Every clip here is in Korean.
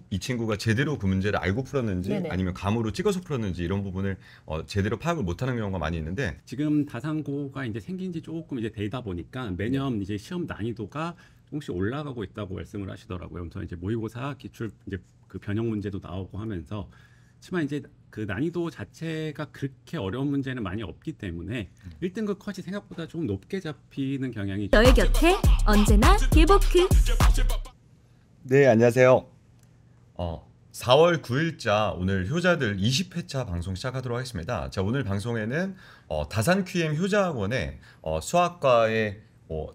이 친구가 제대로 그 문제를 알고 풀었는지 네네. 아니면 감으로 찍어서 풀었는지 이런 부분을 제대로 파악을 못하는 경우가 많이 있는데 지금 다산고가 이제 생긴 지 조금 이제 되다 보니까 매년 이제 시험 난이도가 조금씩 올라가고 있다고 말씀을 하시더라고요. 그래서 이제 모의고사 기출 이제 그 변형 문제도 나오고 하면서 하지만 이제 그 난이도 자체가 그렇게 어려운 문제는 많이 없기 때문에 1등급 컷이 생각보다 좀 높게 잡히는 경향이 너의 곁에 언제나 개보크. 네, 안녕하세요. 4월 9일자 오늘 효자들 20회차 방송 시작하도록 하겠습니다. 자, 오늘 방송에는 다산 QM 효자학원의 수학과의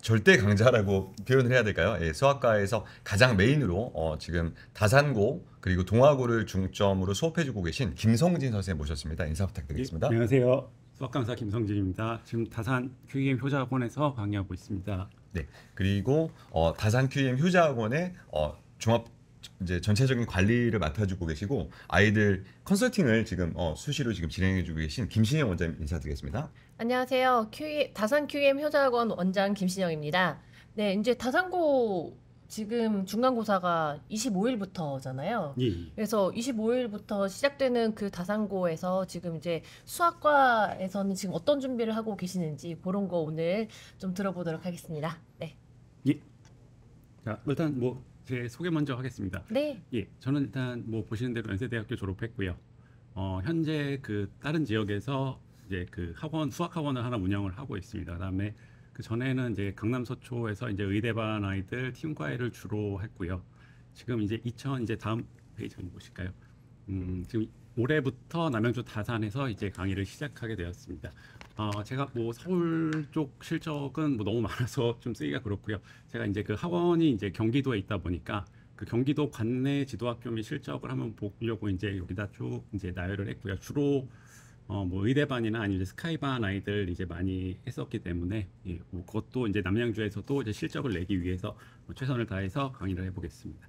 절대 강자라고 표현을 해야 될까요? 예, 수학과에서 가장 메인으로 지금 다산고 그리고 동아고를 중점으로 수업해주고 계신 김성진 선생님 모셨습니다. 인사 부탁드리겠습니다. 네, 안녕하세요. 수학강사 김성진입니다. 지금 다산 QM 효자학원에서 강의하고 있습니다. 네, 그리고 다산 QM 효자학원의 종합 이제 전체적인 관리를 맡아주고 계시고 아이들 컨설팅을 지금 수시로 지금 진행해주고 계신 김신영 원장님 인사드리겠습니다. 안녕하세요. 다산 QM 효자학원 원장 김신영입니다. 네, 이제 다산고 지금 중간고사가 25일부터잖아요. 예. 그래서 25일부터 시작되는 그 다산고에서 지금 이제 수학과에서는 지금 어떤 준비를 하고 계시는지 그런 거 오늘 좀 들어보도록 하겠습니다. 네. 예. 자, 일단 제 소개 먼저 하겠습니다. 네. 예, 저는 일단 보시는 대로 연세대학교 졸업했고요. 현재 그 다른 지역에서 이제 그 수학 학원을 하나 운영을 하고 있습니다. 그다음에 그 전에는 이제 강남 서초에서 이제 의대반 아이들 팀과외를 주로 했고요. 지금 이제 이제 다음 페이지 한번 보실까요? 지금 올해부터 남양주 다산에서 이제 강의를 시작하게 되었습니다. 제가 서울 쪽 실적은 너무 많아서 좀 쓰기가 그렇고요. 제가 이제 그 학원이 이제 경기도에 있다 보니까 그 경기도 관내 지도학교 및 실적을 한번 보려고 이제 여기다 쭉 이제 나열을 했고요. 주로 의대반이나 아니면 스카이반 아이들 이제 많이 했었기 때문에 그것도 이제 남양주에서도 이제 실적을 내기 위해서 최선을 다해서 강의를 해보겠습니다.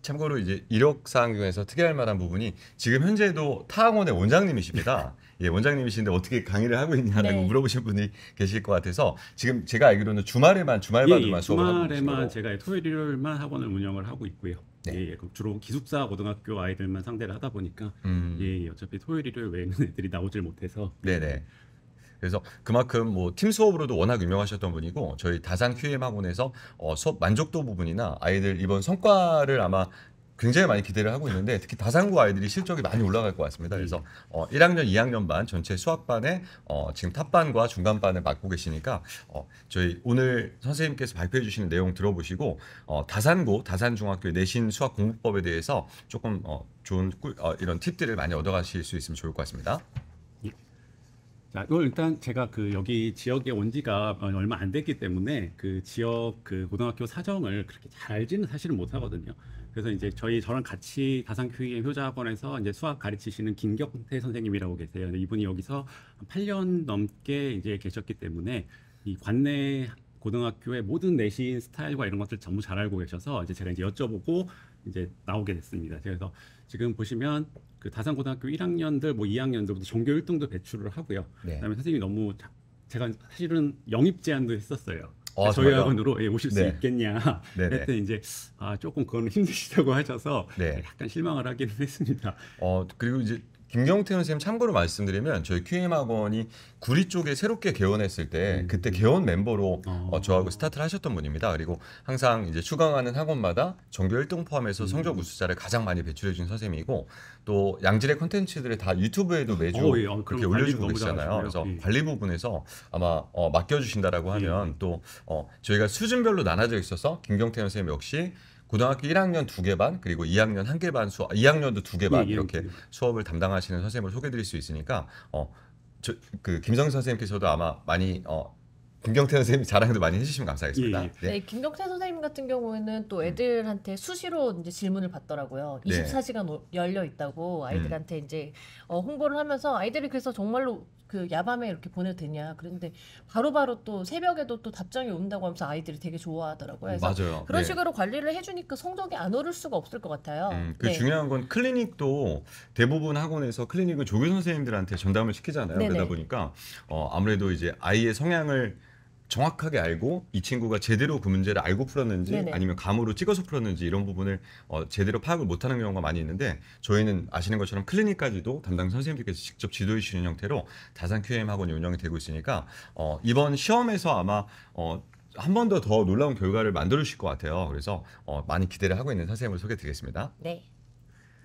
참고로 이제 이력사항 중에서 특이할 만한 부분이 지금 현재도 타학원의 원장님이십니다. 예, 원장님이신데 어떻게 강의를 하고 있냐라고 네. 물어보신 분이 계실 것 같아서 지금 제가 알기로는 주말반으로만 수업을 하고 주말에만 계시고 제가 토요일 일요일만 학원을 운영을 하고 있고요. 네. 주로 기숙사 고등학교 아이들만 상대를 하다 보니까 어차피 토요일 일요일 외에는 애들이 나오질 못해서 네네. 그래서 그만큼 팀 수업으로도 워낙 유명하셨던 분이고 저희 다산 QM 학원에서 수업 만족도 부분이나 아이들 이번 성과를 아마 굉장히 많이 기대를 하고 있는데 특히 다산고 아이들이 실적이 많이 올라갈 것 같습니다. 그래서 1학년, 2학년 반 전체 수학반에 지금 탑반과 중간반을 맡고 계시니까 저희 오늘 선생님께서 발표해 주시는 내용 들어보시고 다산고, 다산중학교 내신 수학 공부법에 대해서 조금 좋은 이런 팁들을 많이 얻어가실 수 있으면 좋을 것 같습니다. 자, 이걸 일단 제가 여기 지역에 온 지가 얼마 안 됐기 때문에 그 지역 그 고등학교 사정을 그렇게 잘 알지는 사실은 못하거든요. 그래서 이제 저랑 같이 다산 QM 효자학원에서 이제 수학 가르치시는 김경태 선생님이라고 계세요. 이분이 여기서 8년 넘게 이제 계셨기 때문에 이 관내 고등학교의 모든 내신 스타일과 이런 것들 전부 잘 알고 계셔서 이제 제가 이제 여쭤보고 이제 나오게 됐습니다. 그래서 지금 보시면 그 다산고등학교 1학년들 2학년들부터 전교 1등도 배출을 하고요. 네. 그다음에 선생님이 제가 사실은 영입 제안도 했었어요. 저희 정말요? 학원으로 오실 수 네. 있겠냐 네네. 했더니 이제 조금 그거는 힘드시다고 하셔서 네. 약간 실망을 하기는 했습니다. 그리고 이제 김경태 선생님 참고로 말씀드리면 저희 QM 학원이 구리 쪽에 새롭게 개원했을 때 그때 개원 멤버로 저하고 스타트를 하셨던 분입니다. 그리고 항상 이제 추강하는 학원마다 전교 1등 포함해서 성적 우수자를 가장 많이 배출해 준 선생님이고 또 양질의 컨텐츠들을 다 유튜브에도 매주 그렇게 올려주고 계시잖아요. 그래서 관리 부분에서 아마 맡겨주신다라고 하면 또 저희가 수준별로 나눠져 있어서 김경태 선생님 역시 고등학교 1학년 2개 반 그리고 2학년 1개 반 수업 2학년도 2개 반 이렇게 수업을 담당하시는 선생님을 소개드릴 수 있으니까 그 김성 선생님께서도 아마 많이 김경태 선생님 자랑도 많이 해주시면 감사하겠습니다. 네, 김경태 선생님 같은 경우에는 또 애들한테 수시로 이제 질문을 받더라고요. 24시간 열려 있다고 아이들한테 이제 홍보를 하면서 아이들이 그래서 정말로 그 야밤에 이렇게 보내도 되냐. 그런데 바로바로 또 새벽에도 또 답장이 온다고 하면서 아이들이 되게 좋아하더라고요. 그래서 맞아요. 그런 식으로 관리를 해주니까 성적이 안 오를 수가 없을 것 같아요. 그 중요한 건 클리닉도 대부분 학원에서 클리닉을 조교 선생님들한테 전담을 시키잖아요. 네네. 그러다 보니까 아무래도 이제 아이의 성향을 정확하게 알고 이 친구가 제대로 그 문제를 알고 풀었는지 네네. 아니면 감으로 찍어서 풀었는지 이런 부분을 제대로 파악을 못하는 경우가 많이 있는데 저희는 아시는 것처럼 클리닉까지도 담당 선생님들께서 직접 지도해 주시는 형태로 다산 QM 학원이 운영이 되고 있으니까 이번 시험에서 아마 한 번 더 놀라운 결과를 만들어 주실 것 같아요. 그래서 많이 기대를 하고 있는 선생님을 소개드리겠습니다. 네.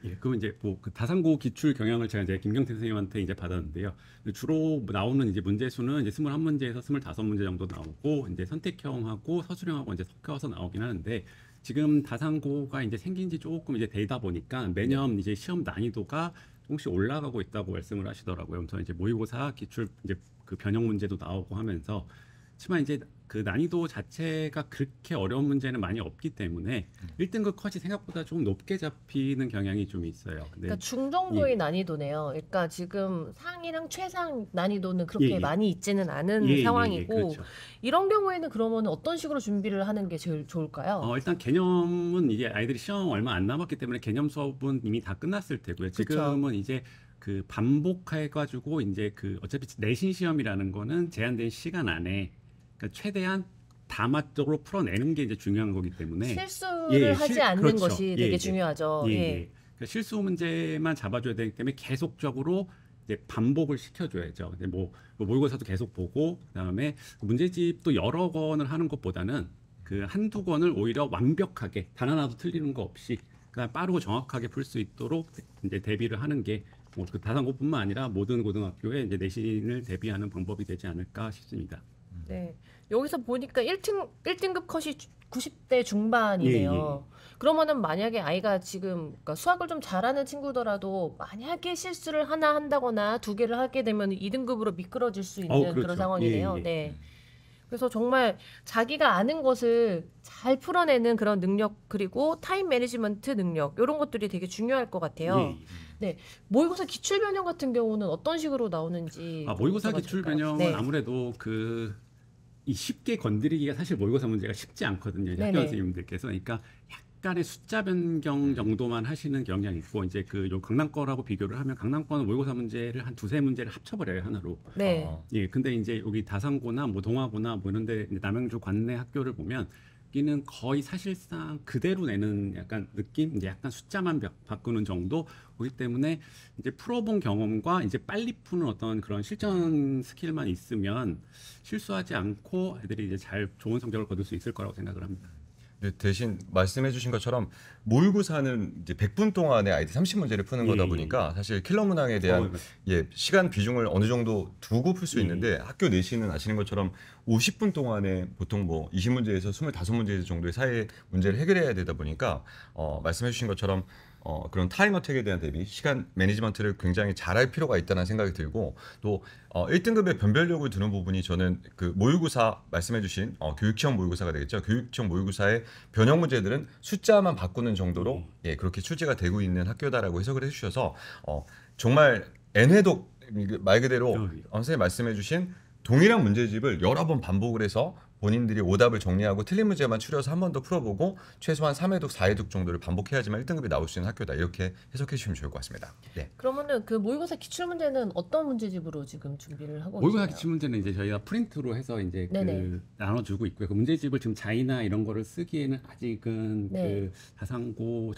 예, 그럼 이제 뭐 그 다산고 기출 경향을 제가 이제 김경태 선생님한테 이제 받았는데요. 주로 나오는 이제 문제 수는 이제 21문제에서 25문제 정도 나오고 이제 선택형하고 서술형하고 이제 섞여서 나오긴 하는데 지금 다산고가 이제 생긴 지 조금 이제 되다 보니까 매년 이제 시험 난이도가 조금씩 올라가고 있다고 말씀을 하시더라고요. 그래서 이제 모의고사 기출 이제 그 변형 문제도 나오고 하면서 하지만 이제 그 난이도 자체가 그렇게 어려운 문제는 많이 없기 때문에 1등급 컷이 생각보다 조금 높게 잡히는 경향이 좀 있어요. 근데 그러니까 중정도의 난이도네요. 그러니까 지금 상이랑 최상 난이도는 그렇게 많이 있지는 않은 상황이고 그렇죠. 이런 경우에는 그러면 어떤 식으로 준비를 하는 게 제일 좋을까요? 일단 개념은 이제 아이들이 시험 얼마 안 남았기 때문에 개념 수업은 이미 다 끝났을 테고요. 지금은 이제 그 반복해가지고 이제 그 어차피 내신 시험이라는 거는 제한된 시간 안에 그러니까 최대한 다맛적으로 풀어내는 게 이제 중요한 거기 때문에 실수를 하지 않는 그렇죠. 것이 되게 중요하죠. 그러니까 실수 문제만 잡아줘야 되기 때문에 계속적으로 이제 반복을 시켜줘야죠. 근데 뭐 모의고사도 계속 보고 그다음에 문제집도 여러 권을 하는 것보다는 그 한두 권을 오히려 완벽하게 단 하나도 틀리는 거 없이 그냥 빠르고 정확하게 풀 수 있도록 이제 대비를 하는 게 뭐 그 다산고뿐만 아니라 모든 고등학교에 이제 내신을 대비하는 방법이 되지 않을까 싶습니다. 네. 여기서 보니까 1등급 컷이 90대 중반이네요. 그러면은 만약에 아이가 지금 그러니까 수학을 좀 잘하는 친구더라도 만약에 실수를 하나 한다거나 두 개를 하게 되면 2등급으로 미끄러질 수 있는 그렇죠. 그런 상황이네요. 네. 그래서 정말 자기가 아는 것을 잘 풀어내는 그런 능력 그리고 타임 매니지먼트 능력 이런 것들이 되게 중요할 것 같아요. 네, 모의고사 기출 변형 같은 경우는 어떤 식으로 나오는지. 모의고사 기출 변형은 아무래도 이 쉽게 건드리기가 사실 모의고사 문제가 쉽지 않거든요. 학교 선생님들께서. 그러니까 약간의 숫자 변경 정도만 하시는 경향이 있고 이제 요 강남 거라고 비교를 하면 강남 거는 모의고사 문제를 한 두세 문제를 합쳐버려요 하나로. 네. 근데 이제 여기 다산고나 뭐 동아고나 뭐 이런데 남양주 관내 학교를 보면 여기는 거의 사실상 그대로 내는 약간 느낌, 이제 약간 숫자만 바꾸는 정도. 그렇기 때문에 이제 풀어본 경험과 이제 빨리 푸는 어떤 그런 실전 스킬만 있으면 실수하지 않고 애들이 이제 잘 좋은 성적을 거둘 수 있을 거라고 생각을 합니다. 네, 대신 말씀해주신 것처럼 모의고사는 이제 100분 동안에 아이들 30문제를 푸는 거다 보니까 사실 킬러 문항에 대한 시간 비중을 어느 정도 두고 풀 수 있는데 학교 내신은 아시는 것처럼 50분 동안에 보통 뭐 20문제에서 25문제 정도의 사이의 문제를 해결해야 되다 보니까 말씀해주신 것처럼 그런 타임 어택에 대한 대비 시간 매니지먼트를 굉장히 잘할 필요가 있다는 생각이 들고 또 1등급의 변별력을 두는 부분이 저는 그 모의고사 말씀해주신 교육시험 모의고사가 되겠죠. 교육시험 모의고사의 변형 문제들은 숫자만 바꾸는 정도로 그렇게 출제가 되고 있는 학교다라고 해석을 해주셔서 정말 N회독 말 그대로 선생님 말씀해주신 동일한 문제집을 여러 번 반복을 해서 본인들이 오답을 정리하고 틀린 문제만 추려서 한 번 더 풀어보고 최소한 3회독, 4회독 정도를 반복해야지만 1등급이 나올 수 있는 학교다. 이렇게 해석해 주시면 좋을 것 같습니다. 네. 그러면은 그 모의고사 기출 문제는 어떤 문제집으로 지금 준비를 하고 모의고사 계시나요? 기출 문제는 이제 저희가 프린트로 해서 이제 나눠주고 있고요. 그 문제집을 지금 자이나 이런 거를 쓰기에는 아직은 그 다산고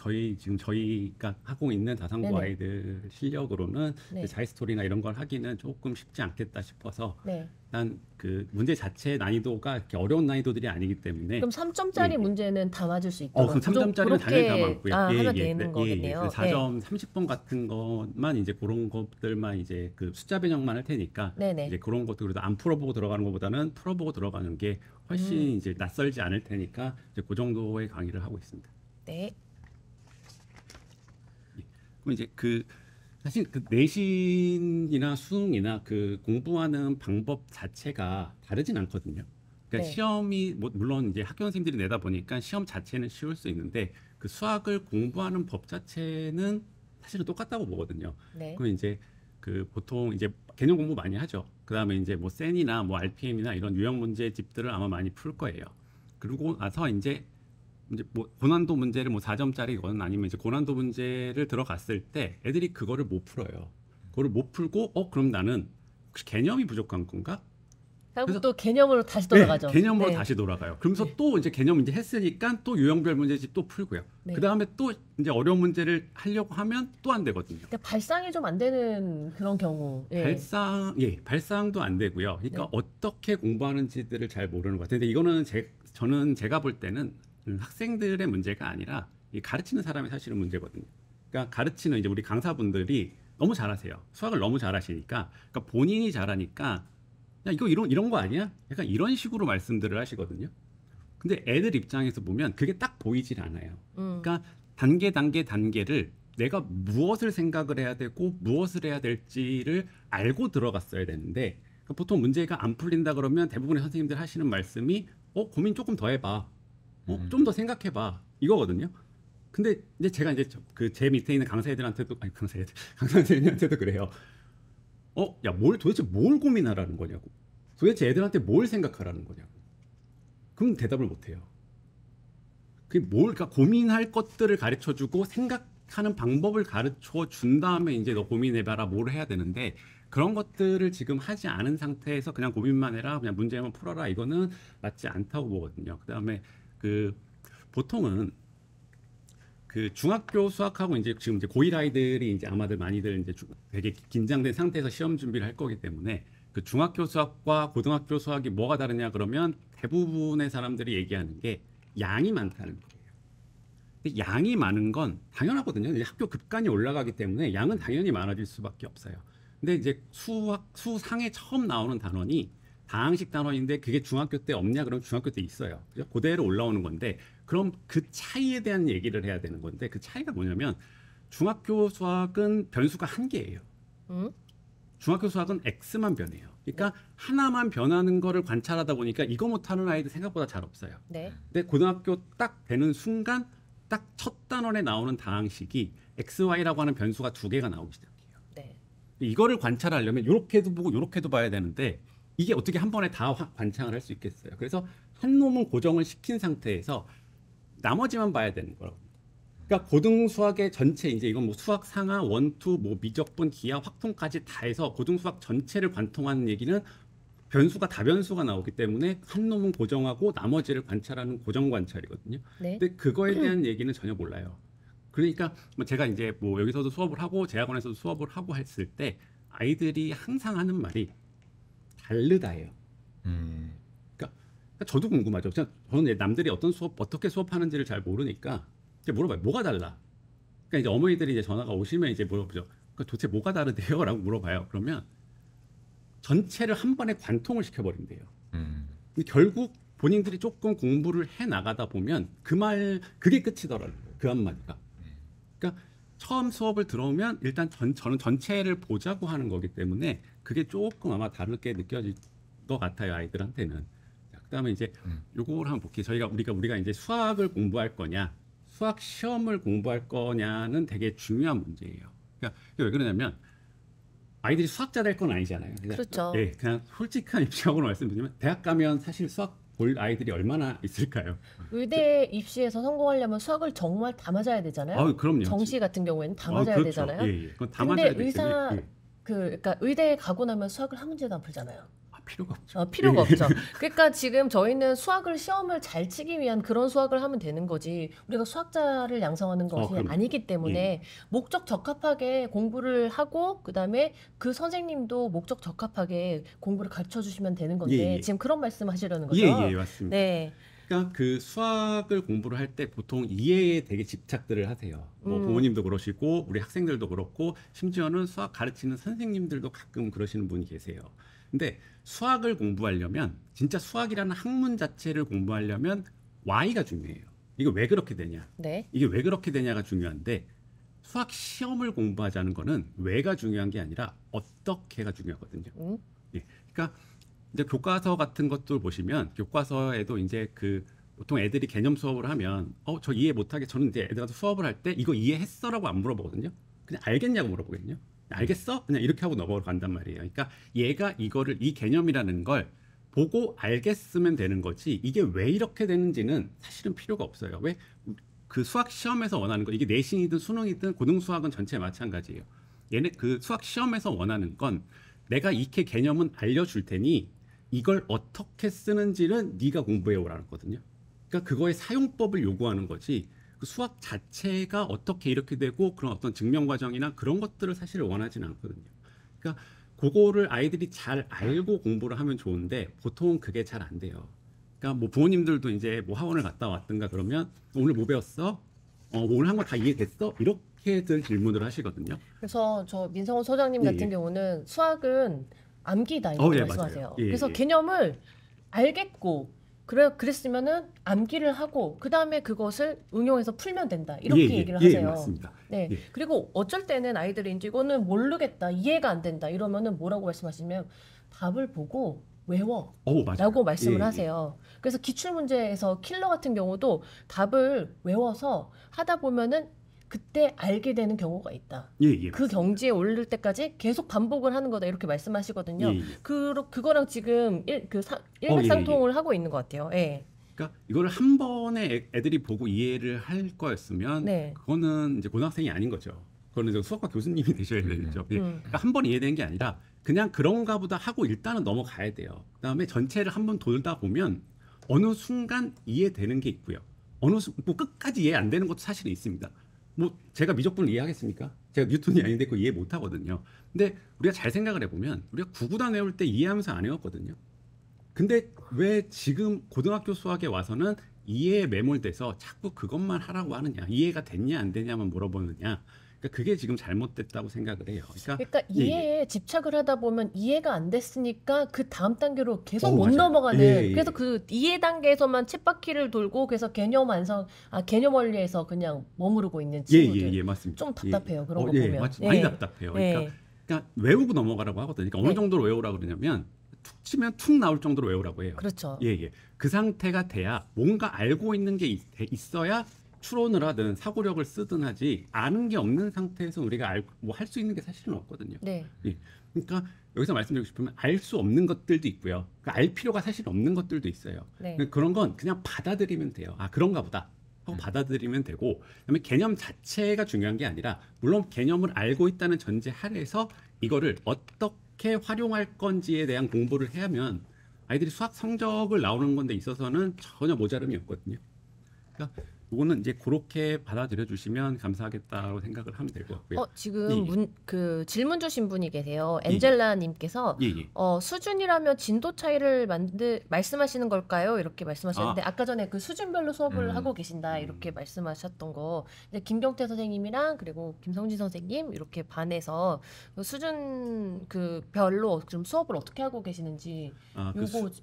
저희가 하고 있는 다산고 아이들 실력으로는 자이스토리나 이런 걸 하기는 조금 쉽지 않겠다 싶어서 일단 그 문제 자체 난이도가 이렇게 어려운 난이도들이 아니기 때문에 그럼 3점짜리 문제는 다 맞을 수 있다. 그럼 3점짜리는 당연히 다 맞고요. 하면 되는 거겠네요. 4점 30번 같은 것만 이제 그런 것들만 이제 그 숫자 변형만 할 테니까 이제 그런 것도 그래도 안 풀어보고 들어가는 것보다는 풀어보고 들어가는 게 훨씬 이제 낯설지 않을 테니까 이제 그 정도의 강의를 하고 있습니다. 네. 그럼 이제 사실 그 내신이나 수능이나 그 공부하는 방법 자체가 다르진 않거든요. 그러니까 시험이 물론 이제 학교 선생님들이 내다 보니까 시험 자체는 쉬울 수 있는데 그 수학을 공부하는 법 자체는 사실은 똑같다고 보거든요. 그럼 이제 그 보통 이제 개념 공부 많이 하죠. 그다음에 이제 뭐 센이나 뭐 RPM이나 이런 유형 문제집들을 아마 많이 풀 거예요. 그리고 나서 이제 뭐 고난도 문제를 뭐 4점짜리거나 아니면 이제 고난도 문제를 들어갔을 때 애들이 그거를 못 풀어요. 그거를 못 풀고 그럼 나는 혹시 개념이 부족한 건가? 결국 또 개념으로 다시 네, 돌아가죠. 개념으로 네. 다시 돌아가요. 그러면서 또 이제 개념 이제 했으니까 또 유형별 문제집 또 풀고요. 네. 그 다음에 또 이제 어려운 문제를 하려고 하면 또 안 되거든요. 그러니까 발상이 좀 안 되는 그런 경우. 예. 발상도 안 되고요. 그러니까 네. 어떻게 공부하는지들을 잘 모르는 것 같아요. 근데 이거는 저는 제가 볼 때는 학생들의 문제가 아니라 이 가르치는 사람이 사실은 문제거든요. 그러니까 가르치는 이제 우리 강사분들이 너무 잘하세요. 수학을 너무 잘하시니까, 그러니까 본인이 잘하니까 야 이거 이런 거 아니야? 약간 이런 식으로 말씀들을 하시거든요. 근데 애들 입장에서 보면 그게 딱 보이질 않아요. 그러니까 단계를 내가 무엇을 생각을 해야 되고 무엇을 해야 될지를 알고 들어갔어야 되는데, 그러니까 보통 문제가 안 풀린다 그러면 대부분의 선생님들 하시는 말씀이 고민 조금 더 해봐, 좀 더 생각해봐 이거거든요. 근데 이제 제가 이제 그 제 밑에 있는 강사애들한테도 강사선생님한테도 그래요. 야 도대체 뭘 고민하라는 거냐고. 도대체 애들한테 뭘 생각하라는 거냐고. 그럼 대답을 못 해요. 그게 그러니까 고민할 것들을 가르쳐주고 생각하는 방법을 가르쳐준 다음에 이제 너 고민해봐라 뭘 해야 되는데, 그런 것들을 지금 하지 않은 상태에서 그냥 고민만 해라, 그냥 문제만 풀어라, 이거는 맞지 않다고 보거든요. 그 다음에 보통은 그 중학교 수학하고 이제 지금 이제 고1 아이들이 이제 아마들 많이들 이제 되게 긴장된 상태에서 시험 준비를 할 거기 때문에, 그 중학교 수학과 고등학교 수학이 뭐가 다르냐 그러면 대부분의 사람들이 얘기하는 게 양이 많다는 거예요. 근데 양이 많은 건 당연하거든요. 이제 학교 급간이 올라가기 때문에 양은 당연히 많아질 수밖에 없어요. 근데 이제 수상에 처음 나오는 단원이 다항식 단원인데 그게 중학교 때 없냐 그러면 중학교 때 있어요. 그죠? 그대로 올라오는 건데, 그럼 그 차이에 대한 얘기를 해야 되는 건데, 그 차이가 뭐냐면 중학교 수학은 변수가 한 개예요. 중학교 수학은 X만 변해요. 그러니까 하나만 변하는 거를 관찰하다 보니까 이거 못하는 아이들 생각보다 잘 없어요. 네. 근데 고등학교 딱 되는 순간 딱 첫 단원에 나오는 다항식이 XY라고 하는 변수가 2개가 나오기 시작해요. 네. 이거를 관찰하려면 이렇게도 보고 이렇게도 봐야 되는데, 이게 어떻게 한 번에 다 관찰을 할 수 있겠어요. 그래서 한 놈은 고정을 시킨 상태에서 나머지만 봐야 되는 거라고. 그러니까 고등 수학의 전체, 이제 이건 뭐 수학 상하, 원투, 뭐 미적분, 기하, 확통까지 다 해서 고등 수학 전체를 관통하는 얘기는 변수가 다변수가 나오기 때문에 한 놈은 고정하고 나머지를 관찰하는 고정 관찰이거든요. 네. 근데 그거에 대한 얘기는 전혀 몰라요. 그러니까 뭐 제가 이제 뭐 여기서도 수업을 하고 제학원에서도 수업을 하고 했을 때 아이들이 항상 하는 말이 다르다예요. 그러니까 저도 궁금하죠. 저는 남들이 어떻게 수업하는지를 잘 모르니까 이제 물어봐요. 뭐가 달라? 그러니까 이제 어머니들이 이제 전화가 오시면 이제 물어보죠. 그러니까 도대체 뭐가 다르대요? 라고 물어봐요. 그러면 전체를 한 번에 관통을 시켜버린대요. 근데 결국 본인들이 조금 공부를 해 나가다 보면 그게 끝이더라고요. 그 한마디가. 그러니까 처음 수업을 들어오면 일단 저는 전체를 보자고 하는 거기 때문에 그게 조금 아마 다르게 느껴질 것 같아요, 아이들한테는. 그다음에 이제 요걸 한번 볼게요. 우리가 이제 수학을 공부할 거냐, 수학 시험을 공부할 거냐는 되게 중요한 문제예요. 그러니까 왜 그러냐면 아이들이 수학자 될 건 아니잖아요. 그렇죠. 예, 그냥 솔직한 입장으로 말씀드리면 대학 가면 사실 수학 볼 아이들이 얼마나 있을까요? 의대 입시에서 성공하려면 수학을 정말 다 맞아야 되잖아요. 그럼요. 정시 같은 경우에는 다 맞아야 그렇죠. 되잖아요. 예, 그건 다 근데 맞아야 되기 때문에, 예. 그러니까 의대에 가고 나면 수학을 한 문제도 안 풀잖아요. 필요가 없죠. 필요가 없죠. 그러니까 지금 저희는 시험을 잘 치기 위한 그런 수학을 하면 되는 거지, 우리가 수학자를 양성하는 것이 아니기 때문에 목적 적합하게 공부를 하고 그다음에 그 선생님도 목적 적합하게 공부를 가르쳐 주시면 되는 건데 지금 그런 말씀 하시려는 거죠? 예, 맞습니다. 네. 그러니까 그 수학을 공부를 할 때 보통 이해에 되게 집착들을 하세요. 뭐 부모님도 그러시고 우리 학생들도 그렇고 심지어는 수학 가르치는 선생님들도 가끔 그러시는 분이 계세요. 근데 수학을 공부하려면, 진짜 수학이라는 학문 자체를 공부하려면 Y가 중요해요. 이게 왜 그렇게 되냐? 네. 이게 왜 그렇게 되냐가 중요한데, 수학 시험을 공부하자는 거는 왜가 중요한 게 아니라 어떻게가 중요하거든요. 예. 그러니까 이제 교과서 같은 것들 보시면 교과서에도 이제 보통 애들이 개념 수업을 하면 저 이해 못하게, 저는 이제 애들한테 수업을 할 때 이거 이해했어라고 안 물어보거든요. 그냥 알겠냐고 물어보거든요. 알겠어? 그냥 이렇게 하고 넘어간단 말이에요. 그러니까 얘가 이 개념이라는 걸 보고 알겠으면 되는 거지, 이게 왜 이렇게 되는지는 사실은 필요가 없어요. 왜? 그 수학 시험에서 원하는 거, 이게 내신이든 수능이든 고등수학은 전체 마찬가지예요. 그 수학 시험에서 원하는 건 내가 익히 개념은 알려줄 테니 이걸 어떻게 쓰는지는 네가 공부해 오라는 거거든요. 그러니까 그거의 사용법을 요구하는 거지. 그 수학 자체가 어떻게 이렇게 되고 그런 어떤 증명 과정이나 그런 것들을 사실 원하지는 않거든요. 그러니까 그거를 아이들이 잘 알고 공부를 하면 좋은데 보통 그게 잘 안 돼요. 그러니까 뭐 부모님들도 이제 뭐 학원을 갔다 왔든가 그러면 오늘 뭐 배웠어? 오늘 한 거 다 이해됐어? 이렇게들 질문을 하시거든요. 그래서 저 민성훈 소장님 같은 경우는 수학은 암기다 이렇게 예, 말씀하세요. 맞아요. 예, 그래서 예. 개념을 알겠고 그랬으면은 암기를 하고 그 다음에 그것을 응용해서 풀면 된다 이렇게 얘기를 하세요. 맞습니다. 네. 예. 그리고 어쩔 때는 아이들이 이제 이거는 모르겠다, 이해가 안 된다 이러면은 뭐라고 말씀하시면 답을 보고 외워. 맞아요. 라고 말씀을 예, 예. 하세요. 그래서 기출문제에서 킬러 같은 경우도 답을 외워서 하다 보면은 그때 알게 되는 경우가 있다. 예, 그 맞습니다. 경지에 오를 때까지 계속 반복을 하는 거다 이렇게 말씀하시거든요. 예, 예. 그거랑 지금 일맥상통을 하고 있는 것 같아요. 예. 그러니까 이거를 한 번에 애들이 보고 이해를 할 거였으면 네. 그거는 이제 고등학생이 아닌 거죠. 그거는 이제 수학과 교수님이 되셔야 되죠. 그러니까 한 번 이해된 게 아니라 그냥 그런가 보다 하고 일단은 넘어가야 돼요. 그다음에 전체를 한 번 돌다 보면 어느 순간 이해되는 게 있고요. 뭐 끝까지 이해 안 되는 것도 사실은 있습니다. 뭐 제가 미적분을 이해하겠습니까? 제가 뉴턴이 아닌데 그거 이해 못 하거든요. 근데 우리가 잘 생각을 해보면 우리가 구구단 외울 때 이해하면서 안 외웠거든요. 근데 왜 지금 고등학교 수학에 와서는 이해에 매몰돼서 자꾸 그것만 하라고 하느냐, 이해가 됐냐 안 되냐만 물어보느냐. 그러니까 그게 지금 잘못됐다고 생각을 해요. 그러니까 이해에 집착을 하다 보면 이해가 안 됐으니까 그 다음 단계로 계속 못 맞아요. 넘어가는. 예, 예. 그래서 그 이해 단계에서만 쳇바퀴를 돌고 그래서 개념 원리에서 그냥 머무르고 있는 친구들. 예, 맞습니다. 좀 답답해요. 그런 거 예, 보면. 많이 예. 답답해요. 예. 그러니까 외우고 넘어가라고 하거든요. 그러니까 어느 네. 정도로 외우라고 그러냐면 툭 치면 툭 나올 정도로 외우라고 해요. 그렇죠. 예. 그 상태가 돼야 뭔가 알고 있는 게 있어야 추론을 하든 사고력을 쓰든 하지 아는 게 없는 상태에서 우리가 뭐 할 수 있는 게 사실은 없거든요. 네. 예. 그러니까 여기서 말씀드리고 싶으면 알 수 없는 것들도 있고요. 그러니까 알 필요가 사실 없는 것들도 있어요. 네. 그런 건 그냥 받아들이면 돼요. 아, 그런가 보다 하고 받아들이면 되고, 그다음에 개념 자체가 중요한 게 아니라 물론 개념을 알고 있다는 전제 하에서 이거를 어떻게 활용할 건지에 대한 공부를 해야면 아이들이 수학 성적을 나오는 건데 있어서는 전혀 모자름이 없거든요. 그러니까 이거는 이제 그렇게 받아들여 주시면 감사하겠다고 생각을 하면 될 것 같고요. 지금 그 질문 주신 분이 계세요. 엔젤라님께서 예. 수준이라면 진도 차이를 말씀하시는 걸까요? 이렇게 말씀하셨는데 아까 전에 그 수준별로 수업을 하고 계신다 이렇게 말씀하셨던 거. 이제 김경태 선생님이랑 그리고 김성진 선생님 이렇게 반해서 그 수준 그 별로 좀 수업을 어떻게 하고 계시는지.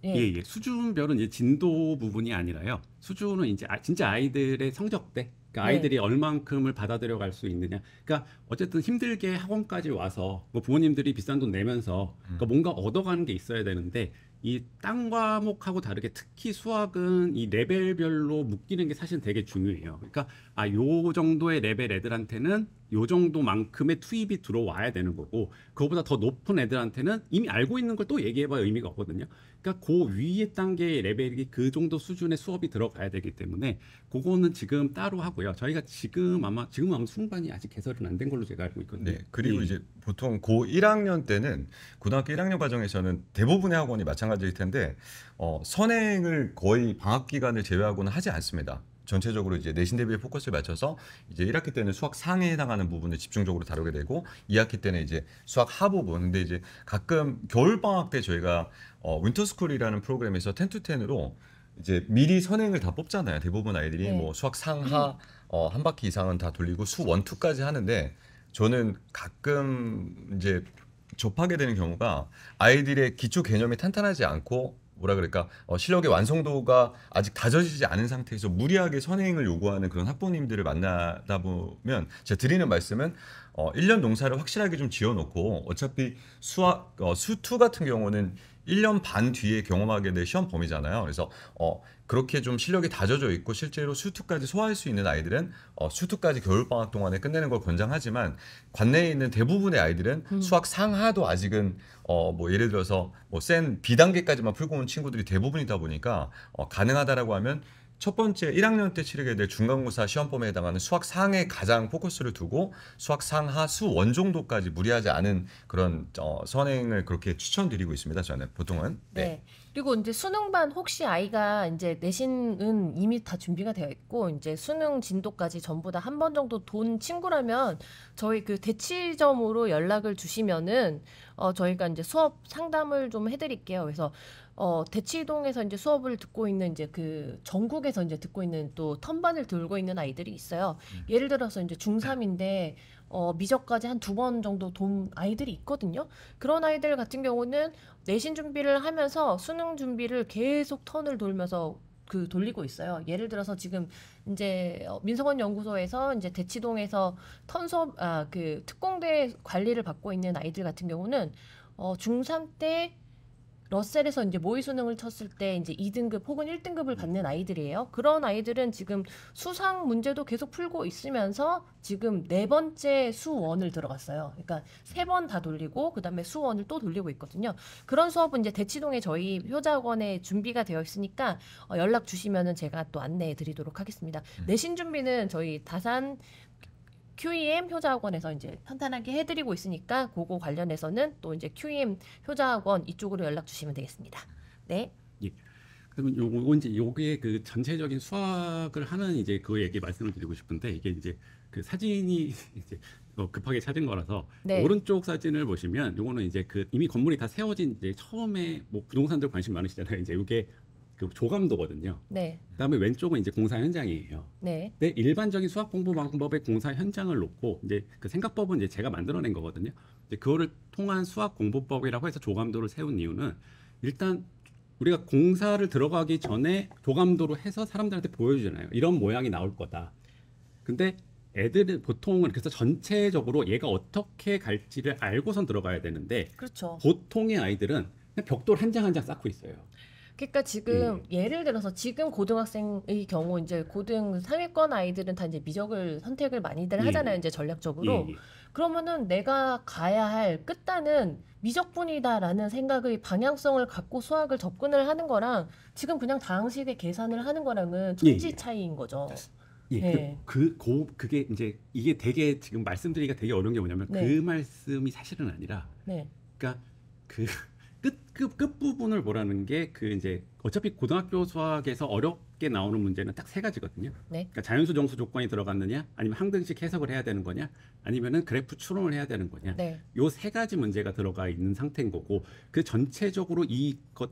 예. 수준별은 이제 진도 부분이 아니라요. 수준은 이제 진짜 아이들의 성적대, 그러니까 아이들이 얼만큼을 받아들여 갈 수 있느냐. 그러니까 어쨌든 힘들게 학원까지 와서 뭐 부모님들이 비싼 돈 내면서 그러니까 뭔가 얻어가는 게 있어야 되는데 이 딴 과목하고 다르게 특히 수학은 이 레벨별로 묶이는 게 사실 되게 중요해요. 그러니까 요 정도의 레벨 애들한테는 요 정도만큼의 투입이 들어와야 되는 거고, 그거보다 더 높은 애들한테는 이미 알고 있는 걸 또 얘기해봐야 의미가 없거든요. 그러니까 그 위에 단계의 레벨이 그 정도 수준의 수업이 들어가야 되기 때문에 그거는 지금 따로 하고요. 저희가 지금 아마 승반이 아직 개설은 안 된 걸로 제가 알고 있거든요. 네. 그리고 이제 보통 고 1학년 때는 고등학교 1학년 과정에서는 대부분의 학원이 마찬가지일 텐데 선행을 거의 방학 기간을 제외하고는 하지 않습니다. 전체적으로 이제 내신 대비에 포커스를 맞춰서 이제 1학기 때는 수학 상에 해당하는 부분을 집중적으로 다루게 되고 2학기 때는 이제 수학 하 부분. 근데 이제 가끔 겨울 방학 때 저희가 윈터스쿨이라는 프로그램에서 10to10으로 이제 미리 선행을 다 뽑잖아요. 대부분 아이들이 네. 뭐 수학 상하 한 바퀴 이상은 다 돌리고 수 1, 2까지 하는데 저는 가끔 이제 접하게 되는 경우가 아이들의 기초 개념이 탄탄하지 않고 뭐라 그럴까 실력의 완성도가 아직 다져지지 않은 상태에서 무리하게 선행을 요구하는 그런 학부모님들을 만나다 보면 제가 드리는 말씀은 1년 농사를 확실하게 좀 지어놓고 어차피 수2 같은 경우는 1년 반 뒤에 경험하게 될 시험 범위잖아요. 그래서 그렇게 좀 실력이 다져져 있고 실제로 수2까지 소화할 수 있는 아이들은 수2까지 겨울방학 동안에 끝내는 걸 권장하지만 관내에 있는 대부분의 아이들은 수학 상하도 아직은 뭐 예를 들어서 뭐 센 B단계까지만 풀고 온 친구들이 대부분이다 보니까 가능하다라고 하면 첫 번째 1학년 때 치르게 될 중간고사 시험범위에 해당하는 수학 상에 가장 포커스를 두고 수학 상하 수원 정도까지 무리하지 않은 그런 선행을 그렇게 추천드리고 있습니다. 저는 보통은. 네. 그리고 이제 수능반 혹시 아이가 이제 내신은 이미 다 준비가 되어 있고 이제 수능 진도까지 전부 다 한 번 정도 돈 친구라면 저희 그 대치점으로 연락을 주시면은 저희가 이제 수업 상담을 좀 해드릴게요. 그래서 대치동에서 이제 수업을 듣고 있는 이제 그 전국에서 이제 듣고 있는 또 턴반을 들고 있는 아이들이 있어요. 예를 들어서 이제 중3인데 미적까지 한 2번 정도 돈 아이들이 있거든요. 그런 아이들 같은 경우는 내신 준비를 하면서 수능 준비를 계속 턴을 돌면서 그 돌리고 있어요. 예를 들어서 지금 이제 민석원 연구소에서 이제 대치동에서 턴 수업 그 특공대 관리를 받고 있는 아이들 같은 경우는 중3 때 러셀에서 이제 모의 수능을 쳤을 때 이제 2등급 혹은 1등급을 받는 아이들이에요. 그런 아이들은 지금 수상 문제도 계속 풀고 있으면서 지금 4번째 수원을 들어갔어요. 그러니까 3번 다 돌리고 그다음에 수원을 또 돌리고 있거든요. 그런 수업은 이제 대치동에 저희 효자학원에 준비가 되어 있으니까 연락 주시면은 제가 또 안내해 드리도록 하겠습니다. 내신 준비는 저희 다산 QEM 효자학원에서 이제 탄탄하게 해드리고 있으니까 그거 관련해서는 또 이제 QEM 효자학원 이쪽으로 연락 주시면 되겠습니다. 네. 예. 그러면 요거 이제 요게 그 전체적인 수학을 하는 이제 그 얘기 말씀을 드리고 싶은데 이게 이제 그 사진이 이제 급하게 찾은 거라서 네. 오른쪽 사진을 보시면 요거는 이제 그 이미 건물이 다 세워진 이제 처음에 뭐 부동산들 관심 많으시잖아요. 이제 요게 그 조감도거든요. 네. 그다음에 왼쪽은 이제 공사 현장이에요. 네. 근데 일반적인 수학 공부 방법의 공사 현장을 놓고 이제 그 생각법은 이제 제가 만들어낸 거거든요. 이제 그거를 통한 수학 공부법이라고 해서 조감도를 세운 이유는 일단 우리가 공사를 들어가기 전에 조감도로 해서 사람들한테 보여주잖아요. 이런 모양이 나올 거다. 근데 애들은 보통은 그래서 전체적으로 얘가 어떻게 갈지를 알고선 들어가야 되는데 그렇죠. 보통의 아이들은 그냥 벽돌 한 장 한 장 쌓고 있어요. 그러니까 지금 예를 들어서 지금 고등학생의 경우 이제 고등 상위권 아이들은 다 이제 미적을 선택을 많이들 하잖아요. 이제 전략적으로. 예. 그러면은 내가 가야 할 끝단은 미적분이다라는 생각의 방향성을 갖고 수학을 접근을 하는 거랑 지금 그냥 다항식의 계산을 하는 거랑은 천지 차이인 거죠. 예, 네. 그게 이제 이게 되게 지금 말씀드리기가 되게 어려운 게 뭐냐면 네. 그 말씀이 사실은 아니라, 네. 그러니까 그 끝 부분을 보라는 게 그 이제 어차피 고등학교 수학에서 어렵게 나오는 문제는 딱 3가지거든요. 네. 그러니까 자연수 정수 조건이 들어갔느냐, 아니면 항등식 해석을 해야 되는 거냐, 아니면은 그래프 추론을 해야 되는 거냐. 네. 요 3가지 문제가 들어가 있는 상태인 거고, 그 전체적으로 이것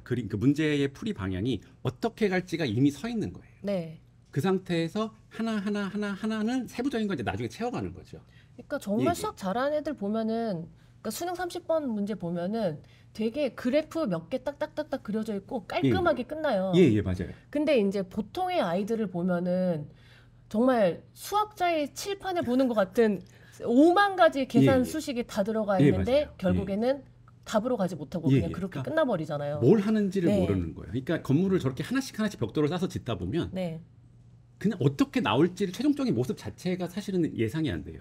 그림 그 문제의 풀이 방향이 어떻게 갈지가 이미 서 있는 거예요. 네. 그 상태에서 하나는 세부적인 건 이제 나중에 채워가는 거죠. 그러니까 정말 예. 수학 잘하는 애들 보면은 그러니까 수능 30번 문제 보면은 되게 그래프 몇 개 딱딱딱딱 그려져 있고 깔끔하게 끝나요. 예, 맞아요. 근데 이제 보통의 아이들을 보면은 정말 수학자의 칠판을 보는 것 같은 5만 가지 계산 예. 수식이 다 들어가 예, 있는데 맞아요. 결국에는 답으로 가지 못하고 예, 그냥 예. 그렇게 그러니까 끝나버리잖아요. 뭘 하는지를 네. 모르는 거예요. 그러니까 건물을 저렇게 하나씩 벽돌을 싸서 짓다 보면 네. 그냥 어떻게 나올지를 최종적인 모습 자체가 사실은 예상이 안 돼요.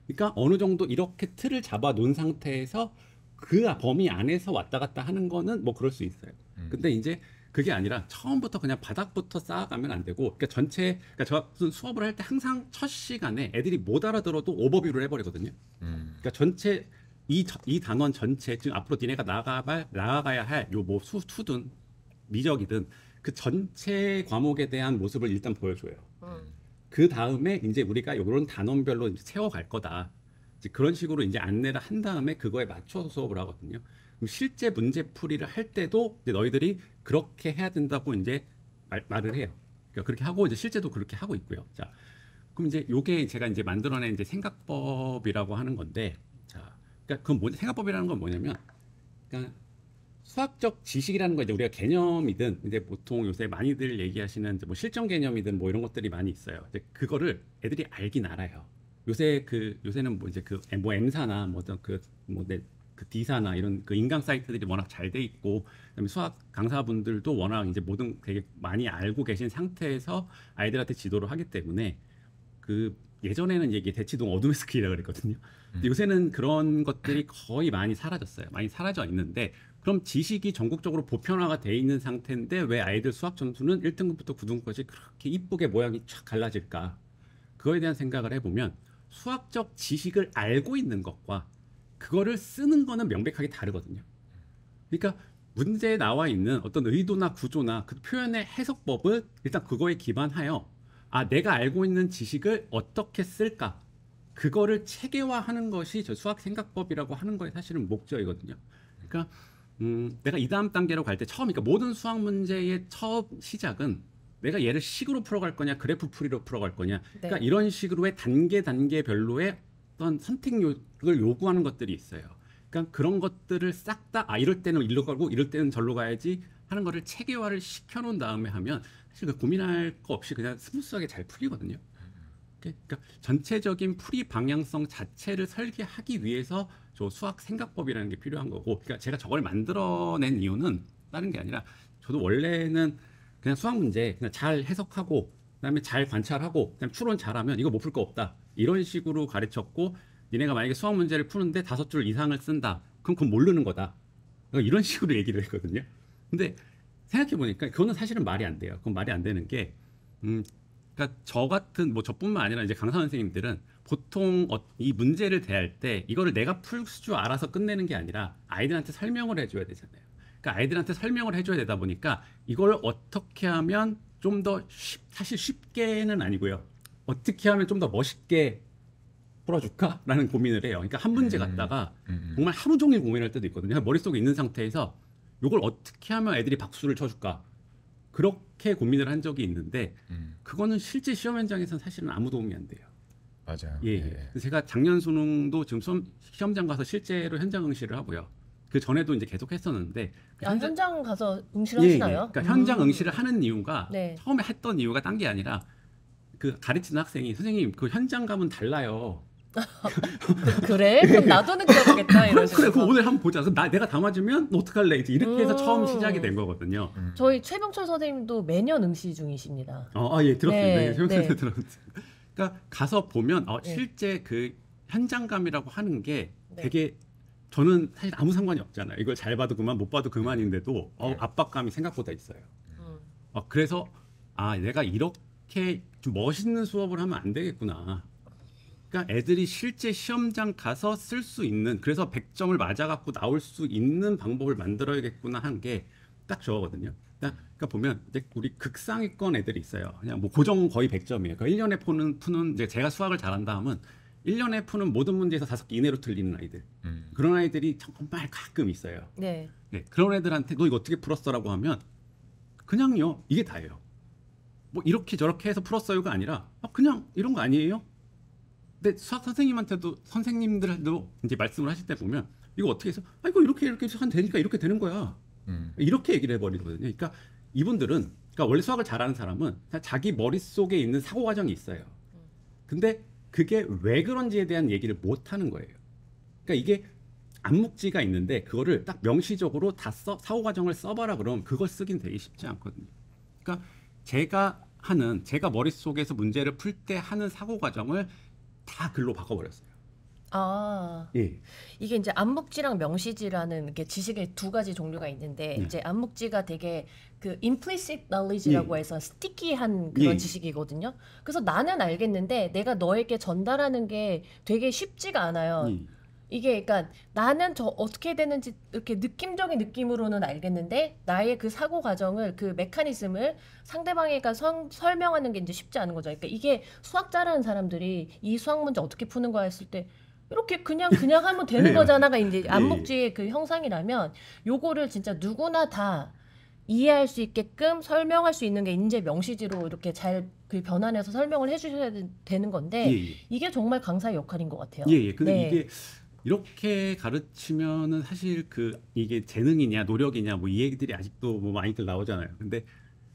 그러니까 어느 정도 이렇게 틀을 잡아 놓은 상태에서 그 범위 안에서 왔다 갔다 하는 거는 뭐 그럴 수 있어요. 근데 이제 그게 아니라 처음부터 그냥 바닥부터 쌓아가면 안 되고, 그러니까 그러니까 저 수업을 할 때 항상 첫 시간에 애들이 못 알아들어도 오버뷰를 해버리거든요. 그러니까 전체 이 단원 전체 지금 앞으로 니네가 나아가야 할 요 뭐 수든 미적이든 그 전체 과목에 대한 모습을 일단 보여줘요. 그 다음에 이제 우리가 이런 단원별로 이제 세워갈 거다. 이제 그런 식으로 이제 안내를 한 다음에 그거에 맞춰서 수업을 하거든요. 그럼 실제 문제풀이를 할 때도 이제 너희들이 그렇게 해야 된다고 이제 말을 해요. 그러니까 그렇게 하고 이제 실제도 그렇게 하고 있고요. 자, 그럼 이제 요게 제가 이제 만들어낸 이제 생각법이라고 하는 건데, 자, 그러니까 그 생각법이라는 건 뭐냐면, 그러니까 수학적 지식이라는 거 이제 우리가 개념이든 이제 보통 요새 많이들 얘기하시는 이제 뭐 실전 개념이든 뭐 이런 것들이 많이 있어요. 이제 그거를 애들이 알긴 알아요. 요새는 뭐 이제 그 뭐 M사나 뭐 어떤 그 D사나 이런 그 인강 사이트들이 워낙 잘 돼 있고, 그다음에 수학 강사분들도 워낙 이제 모든 되게 많이 알고 계신 상태에서 아이들한테 지도를 하기 때문에 그 예전에는 이게 대치동 어둠의 스킬이라고 그랬거든요. 근데 요새는 그런 것들이 거의 많이 사라졌어요. 많이 사라져 있는데 그럼 지식이 전국적으로 보편화가 돼 있는 상태인데 왜 아이들 수학 점수는 1등급부터 9등급까지 그렇게 이쁘게 모양이 쫙 갈라질까? 그거에 대한 생각을 해보면 수학적 지식을 알고 있는 것과 그거를 쓰는 거는 명백하게 다르거든요. 그러니까 문제에 나와 있는 어떤 의도나 구조나 그 표현의 해석법을 일단 그거에 기반하여 내가 알고 있는 지식을 어떻게 쓸까? 그거를 체계화하는 것이 저 수학 생각법이라고 하는 거에 사실은 목적이거든요. 그러니까 내가 이 다음 단계로 갈 때 그러니까 모든 수학 문제의 처음 시작은 내가 얘를 식으로 풀어갈 거냐, 그래프 풀이로 풀어갈 거냐. 그러니까 이런 식으로의 단계별로의 어떤 선택력을 요구하는 것들이 있어요. 그러니까 그런 것들을 싹 다 이럴 때는 일로 가고 이럴 때는 절로 가야지 하는 거를 체계화를 시켜놓은 다음에 하면 사실 그 고민할 거 없이 그냥 스무스하게 잘 풀리거든요. 그러니까 전체적인 풀이 방향성 자체를 설계하기 위해서 저 수학 생각법이라는 게 필요한 거고, 그러니까 제가 저걸 만들어낸 이유는 다른 게 아니라 저도 원래는 그냥 수학 문제 그냥 잘 해석하고 그다음에 잘 관찰하고 그다음에 추론 잘하면 이거 못 풀 거 없다 이런 식으로 가르쳤고, 니네가 만약에 수학 문제를 푸는데 5줄 이상을 쓴다 그럼 그건 모르는 거다 이런 식으로 얘기를 했거든요. 근데 생각해 보니까 그거는 사실은 말이 안 돼요. 그건 말이 안 되는 게 그러니까 저 같은 저뿐만 아니라 이제 강사 선생님들은 보통 이 문제를 대할 때 이거를 내가 풀 줄 알아서 끝내는 게 아니라 아이들한테 설명을 해줘야 되잖아요. 그러니까 아이들한테 설명을 해줘야 되다 보니까 이걸 어떻게 하면 좀 더 사실 쉽게는 아니고요. 어떻게 하면 좀 더 멋있게 풀어줄까라는 고민을 해요. 그러니까 한 문제 갖다가 정말 하루 종일 고민할 때도 있거든요. 머릿속에 있는 상태에서 이걸 어떻게 하면 애들이 박수를 쳐줄까? 그렇게 고민을 한 적이 있는데 그거는 실제 시험 현장에서는 사실은 아무 도움이 안 돼요. 맞아요. 예. 제가 작년 수능도 지금 시험장 가서 실제로 현장 응시를 하고요. 그 전에도 이제 계속 했었는데 현장 가서 응시를 하시나요? 그러니까 현장 응시를 하는 이유가 네. 처음에 했던 이유가 딴 게 아니라 그 가르치는 학생이 선생님 그 현장 가면 달라요. 그래? 그럼 나도 느껴보겠다 이러시면서. 그래, 그럼 오늘 한번 보자. 그럼 내가 다 맞으면 어떡할래? 이렇게 해서 처음 시작이 된 거거든요. 저희 최병철 선생님도 매년 응시 중이십니다. 예, 들었습니다. 네, 네, 네. 들었습니다. 그러니까 가서 보면 네. 실제 그 현장감이라고 하는 게 네. 되게 저는 사실 아무 상관이 없잖아요. 이걸 잘 봐도 그만, 못 봐도 그만인데도 압박감이 생각보다 있어요. 그래서 내가 이렇게 좀 멋있는 수업을 하면 안 되겠구나. 그러니까 애들이 실제 시험장 가서 쓸 수 있는, 그래서 100점을 맞아갖고 나올 수 있는 방법을 만들어야겠구나 한 게 딱 저거거든요. 그러니까 보면 이제 우리 극상위권 애들이 있어요. 그냥 뭐 고정 거의 100점이에요. 그러니까 1년에 푸는 이제 제가 수학을 잘한다 하면 1년에 푸는 모든 문제에서 5개 이내로 틀리는 아이들. 그런 아이들이 정말 가끔 있어요. 네. 네, 그런 애들한테 너 이거 어떻게 풀었어라고 하면 그냥요, 이게 다예요. 뭐 이렇게 저렇게 해서 풀었어요가 아니라 그냥 이런 거 아니에요? 근데 수학 선생님들도 이제 말씀을 하실 때 보면 이거 어떻게 해서 이거 이렇게 하면 되니까 이렇게 되는 거야. 이렇게 얘기를 해버리거든요. 그러니까 이분들은, 그러니까 원래 수학을 잘하는 사람은 자기 머릿속에 있는 사고 과정이 있어요. 근데 그게 왜 그런지에 대한 얘기를 못 하는 거예요. 그러니까 이게 암묵지가 있는데 그거를 딱 명시적으로 다 사고 과정을 써봐라 그러면 그걸 쓰긴 되게 쉽지 않거든요. 그러니까 제가 머릿속에서 문제를 풀 때 하는 사고 과정을 다 글로 바꿔버렸어요. 예. 이게 이제 암묵지랑 명시지라는 게 지식의 두 가지 종류가 있는데 이제 암묵지가 되게 그 implicit knowledge라고 해서 스티키한 그런 지식이거든요. 그래서 나는 알겠는데 내가 너에게 전달하는 게 되게 쉽지가 않아요. 이게 그러니까 나는 저 어떻게 되는지 이렇게 느낌적인 느낌으로는 알겠는데 나의 그 사고 과정을, 그 메커니즘을 상대방에게 설명하는 게 이제 쉽지 않은 거죠. 그러니까 이게 수학 잘하는 사람들이 이 수학 문제 어떻게 푸는 거야 했을 때 이렇게 그냥 하면 되는 거잖아가 이제 암묵지의 그 형상이라면 요거를 진짜 누구나 다 이해할 수 있게끔 설명할 수 있는 게 이제 명시지로 이렇게 잘 그 변환해서 설명을 해주셔야 되는 건데 이게 정말 강사의 역할인 것 같아요. 근데 이게 이렇게 가르치면은 사실 이게 재능이냐 노력이냐 뭐 이 얘기들이 아직도 뭐 많이들 나오잖아요. 근데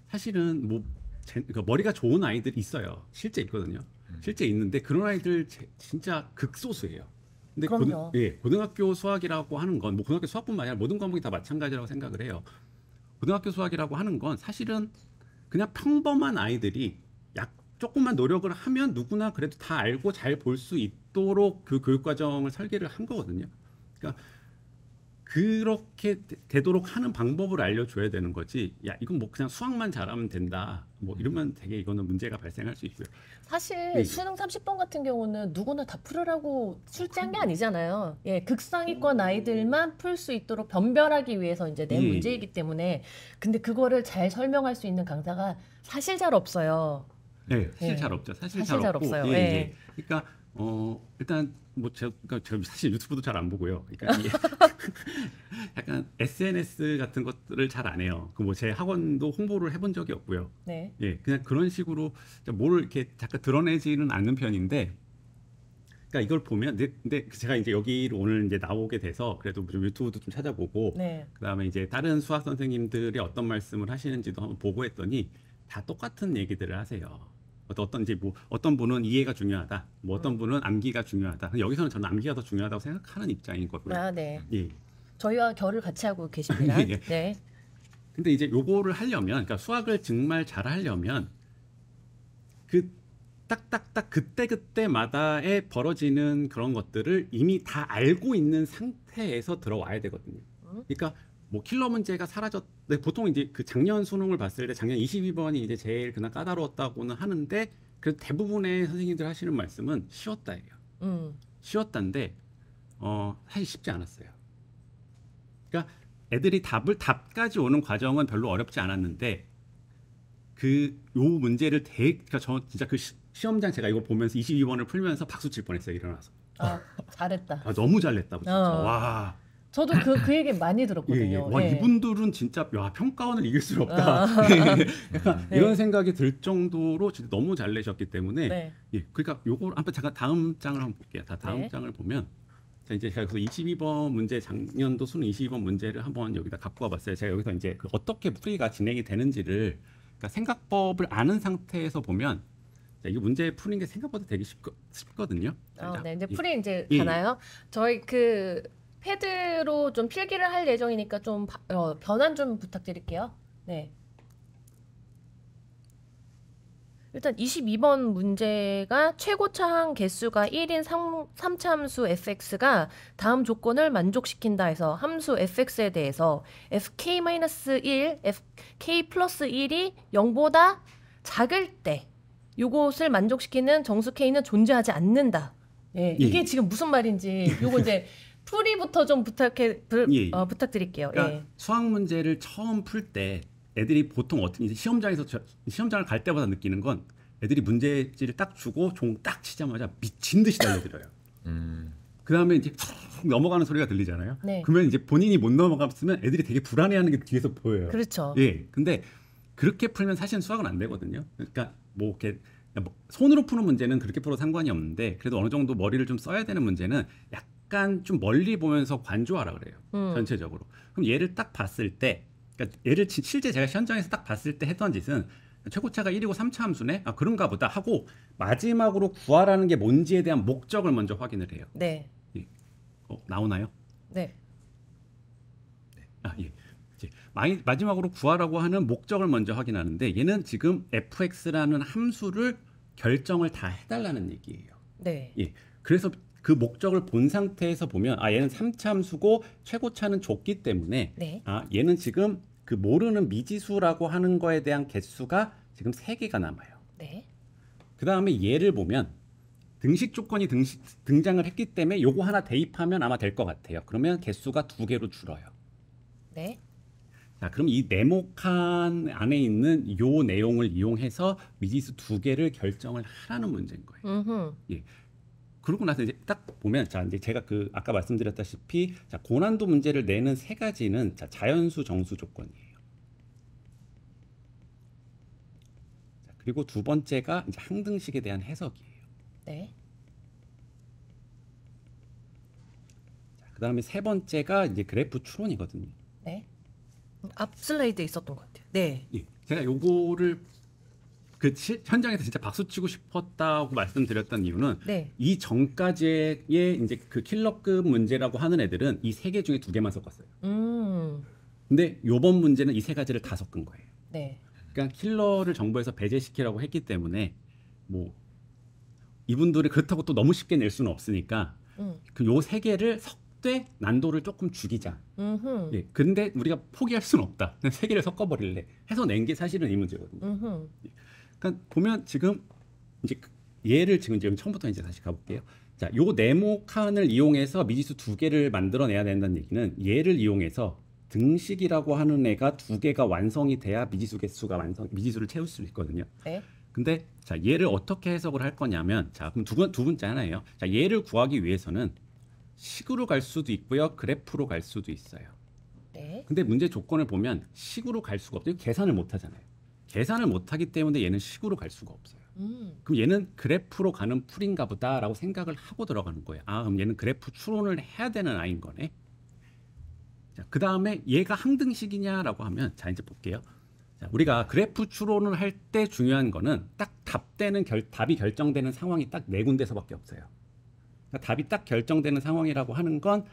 사실은 그러니까 머리가 좋은 아이들이 있어요. 실제 있거든요. 실제 있는데 그런 아이들 진짜 극소수예요. 근데 고등학교 수학이라고 하는 건 뭐 고등학교 수학뿐만 아니라 모든 과목이 다 마찬가지라고 생각을 해요. 고등학교 수학이라고 하는 건 사실은 그냥 평범한 아이들이 조금만 노력을 하면 누구나 그래도 다 알고 잘 볼 수 있도록 그 교육 과정을 설계를 한 거거든요. 그러니까 그렇게 되도록 하는 방법을 알려줘야 되는 거지. 야 이건 뭐 그냥 수학만 잘하면 된다. 뭐 이러면 되게 이거는 문제가 발생할 수 있고요. 사실 네. 수능 30번 같은 경우는 누구나 다 풀으라고 출제한 게 아니잖아요. 예, 극상위권 아이들만 풀 수 있도록 변별하기 위해서 이제 낸 예. 문제이기 때문에 근데 그거를 잘 설명할 수 있는 강사가 사실 잘 없어요. 네, 사실 예. 잘 없죠. 사실 사실 잘 없고, 없어요. 예, 예. 예. 그러니까 일단 뭐 제가 사실 유튜브도 잘 안 보고요. 그러니까 이게 약간 SNS 같은 것들을 잘 안 해요. 그 뭐 제 학원도 홍보를 해본 적이 없고요. 네. 예, 그냥 그런 식으로 뭘 이렇게 잠깐 드러내지는 않는 편인데, 그러니까 이걸 보면, 근데 제가 이제 여기로 오늘 이제 나오게 돼서 그래도 좀 유튜브도 좀 찾아보고, 네. 그다음에 이제 다른 수학 선생님들이 어떤 말씀을 하시는지도 한번 보고 했더니 다 똑같은 얘기들을 하세요. 어떤지 뭐 어떤 분은 이해가 중요하다, 뭐 어떤 분은 암기가 중요하다. 여기서는 저는 암기가 더 중요하다고 생각하는 입장인 거고요. 아, 네. 예. 저희와 결을 같이 하고 계십니다. 예. 네. 근데 이제 요거를 하려면, 그러니까 수학을 정말 잘 하려면 그 딱딱딱 그때그때마다에 벌어지는 그런 것들을 이미 다 알고 있는 상태에서 들어와야 되거든요. 그러니까 뭐 킬러 문제가 보통 이제 그 작년 수능을 봤을 때 작년 22번이 이제 제일 그냥 까다로웠다고는 하는데, 그래도 대부분의 선생님들 하시는 말씀은 쉬웠다예요. 쉬웠다인데 사실 쉽지 않았어요. 그러니까 애들이 답까지 오는 과정은 별로 어렵지 않았는데 요 문제를 그러니까 저 진짜 그 시험장 제가 이거 보면서 22번을 풀면서 박수 칠 뻔했어요. 일어나서. 아, 잘했다. 너무 잘냈다고 진짜. 와. 저도 그 얘기 많이 들었거든요. 예, 예. 와, 예. 이분들은 진짜 평가원을 이길 수 없다. 약간 네. 이런 생각이 들 정도로 진짜 너무 잘 내셨기 때문에 네. 예, 그러니까 요걸 한번 제가 다음 장을 한번 볼게요. 다음 네. 장을 보면 자, 이제 제가 그래서 22번 문제 작년도 수능 22번 문제를 한번 여기다 갖고 와봤어요. 제가 여기서 이제 어떻게 풀이가 진행이 되는지를 그러니까 생각법을 아는 상태에서 보면 자, 이 문제 푸는 게 생각보다 되게 쉽거든요. 네, 이제 풀이 이제 예. 가나요? 저희 그 패드로 좀 필기를 할 예정이니까 좀 변환 좀 부탁드릴게요. 네. 일단 22번 문제가 최고차항 개수가 1인 3차함수 fx가 다음 조건을 만족시킨다 해서 함수 fx에 대해서 fk-1, fk 플러스 1이 0보다 작을 때 요것을 만족시키는 정수 k는 존재하지 않는다. 예, 이게 예. 지금 무슨 말인지 요거 이제 풀이부터 좀 예. 부탁드릴게요. 그러니까 예. 수학 문제를 처음 풀 때 애들이 보통 어떻게 이제 시험장을 갈 때마다 느끼는 건 애들이 문제지를 딱 주고 종 딱 치자마자 미친 듯이 달려들어요. 그 다음에 이제 푹 넘어가는 소리가 들리잖아요. 네. 그러면 이제 본인이 못 넘어갔으면 애들이 되게 불안해하는 게 뒤에서 보여요. 그렇죠. 예. 근데 그렇게 풀면 사실은 수학은 안 되거든요. 그러니까 뭐 이렇게 손으로 푸는 문제는 그렇게 풀어도 상관이 없는데 그래도 어느 정도 머리를 좀 써야 되는 문제는 약간 좀 멀리 보면서 관조하라 그래요. 전체적으로. 그럼 얘를 딱 봤을 때, 그러니까 얘를 실제 제가 현장에서 딱 봤을 때 했던 짓은 최고차가 1이고 3차 함수네? 아, 그런가 보다 하고 마지막으로 구하라는 게 뭔지에 대한 목적을 먼저 확인을 해요. 네. 예. 나오나요? 네. 아, 예. 이제 마지막으로 구하라고 하는 목적을 먼저 확인하는데 얘는 지금 fx라는 함수를 결정을 다 해달라는 얘기예요. 네. 예. 그래서 그 목적을 본 상태에서 보면 얘는 3차 함수고 최고차는 줬기 때문에 네. 얘는 지금 그 모르는 미지수라고 하는 거에 대한 개수가 지금 3개가 남아요. 네. 그 다음에 얘를 보면 등식 조건이 등장을 했기 때문에 요거 하나 대입하면 아마 될 것 같아요. 그러면 개수가 2개로 줄어요. 네. 자, 그럼 이 네모칸 안에 있는 요 내용을 이용해서 미지수 2개를 결정을 하라는 문제인 거예요. 예. 그러고 나서 이제 딱 보면 자, 이제 제가 아까 말씀드렸다시피 자, 고난도 문제를 내는 3가지는 자, 자연수 정수 조건이에요. 자, 그리고 두 번째가 이제 항등식에 대한 해석이에요. 네. 자, 그다음에 세 번째가 이제 그래프 추론이거든요. 네. 앞 슬라이드에 있었던 것 같아요. 네. 예. 제가 요거를 현장에서 진짜 박수 치고 싶었다고 말씀드렸던 이유는 네. 이 전까지의 이제 그 킬러급 문제라고 하는 애들은 이 3개 중에 2개만 섞었어요. 근데 요번 문제는 이 3가지를 다 섞은 거예요. 네. 그러니까 킬러를 정부에서 배제시키라고 했기 때문에 뭐 이분들이 그렇다고 또 너무 쉽게 낼 수는 없으니까 그 요 3개를 때 난도를 조금 죽이자. 음흠. 예, 근데 우리가 포기할 수는 없다. 그냥 세 개를 섞어버릴래. 해서 낸 게 사실은 이 문제거든요. 음흠. 그러니까 보면 지금 이제 얘를 지금 처음부터 이제 다시 가볼게요. 자, 요 네모 칸을 이용해서 미지수 두 개를 만들어내야 된다는 얘기는 얘를 이용해서 등식이라고 하는 애가 두 개가 완성이 돼야 미지수 개수가 미지수를 채울 수 있거든요. 네. 근데 자, 얘를 어떻게 해석을 할 거냐면, 자, 그럼 두 번째 하나예요. 자, 얘를 구하기 위해서는 식으로 갈 수도 있고요, 그래프로 갈 수도 있어요. 네. 근데 문제 조건을 보면 식으로 갈 수가 없어요. 계산을 못 하잖아요. 계산을 못 하기 때문에 얘는 식으로 갈 수가 없어요. 그럼 얘는 그래프로 가는 풀인가 보다라고 생각을 하고 들어가는 거예요. 아, 그럼 얘는 그래프 추론을 해야 되는 아이인 거네. 자, 그 다음에 얘가 항등식이냐라고 하면, 자, 이제 볼게요. 자, 우리가 그래프 추론을 할 때 중요한 거는 딱 답이 결정되는 상황이 딱 네 군데서밖에 없어요. 그러니까 답이 딱 결정되는 상황이라고 하는 건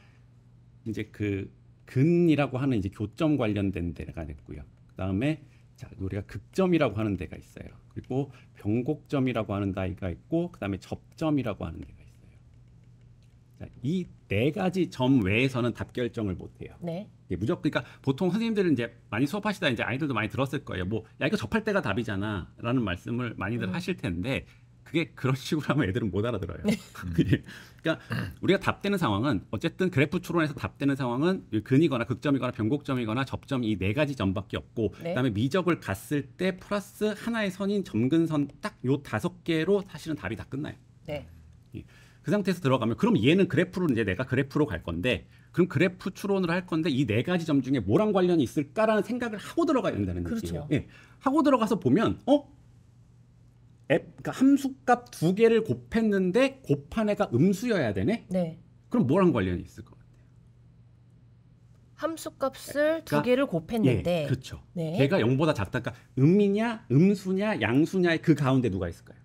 이제 그 근이라고 하는 이제 교점 관련된 데가 됐고요. 그 다음에 자, 우리가 극점이라고 하는 데가 있어요. 그리고 변곡점이라고 하는 데가 있고, 그 다음에 접점이라고 하는 데가 있어요. 이 네 가지 점 외에서는 답 결정을 못 해요. 네. 예, 무조건. 그러니까 보통 선생님들은 이제 많이 수업하시다 이제 아이들도 많이 들었을 거예요. 뭐, 야, 이거 접할 때가 답이잖아라는 말씀을 많이들 하실 텐데, 그게 그런 식으로 하면 애들은 못 알아들어요. 그러니까 우리가 답되는 상황은 어쨌든 그래프 추론에서 답되는 상황은 근이거나 극점이거나 변곡점이거나 접점 이 네 가지 점밖에 없고, 네. 그다음에 미적을 갔을 때 플러스 하나의 선인 점근선 딱 요 5개로 사실은 답이 다 끝나요. 네. 예. 그 상태에서 들어가면 그럼 얘는 그래프로 이제 내가 그래프로 갈 건데, 그럼 그래프 추론을 할 건데 이 네 가지 점 중에 뭐랑 관련이 있을까라는 생각을 하고 들어가야 된다는 그렇죠. 얘기예요. 예. 하고 들어가서 보면 그러니까 함수값 두 개를 곱했는데 곱한 애가 음수여야 되네. 네. 그럼 뭐랑 관련이 있을 것 같아요? 함수값을 두 그러니까, 개를 곱했는데. 예, 그렇죠. 네. 걔가 0보다 작다. 그러니까 음이냐, 음수냐, 양수냐의 그 가운데 누가 있을까요?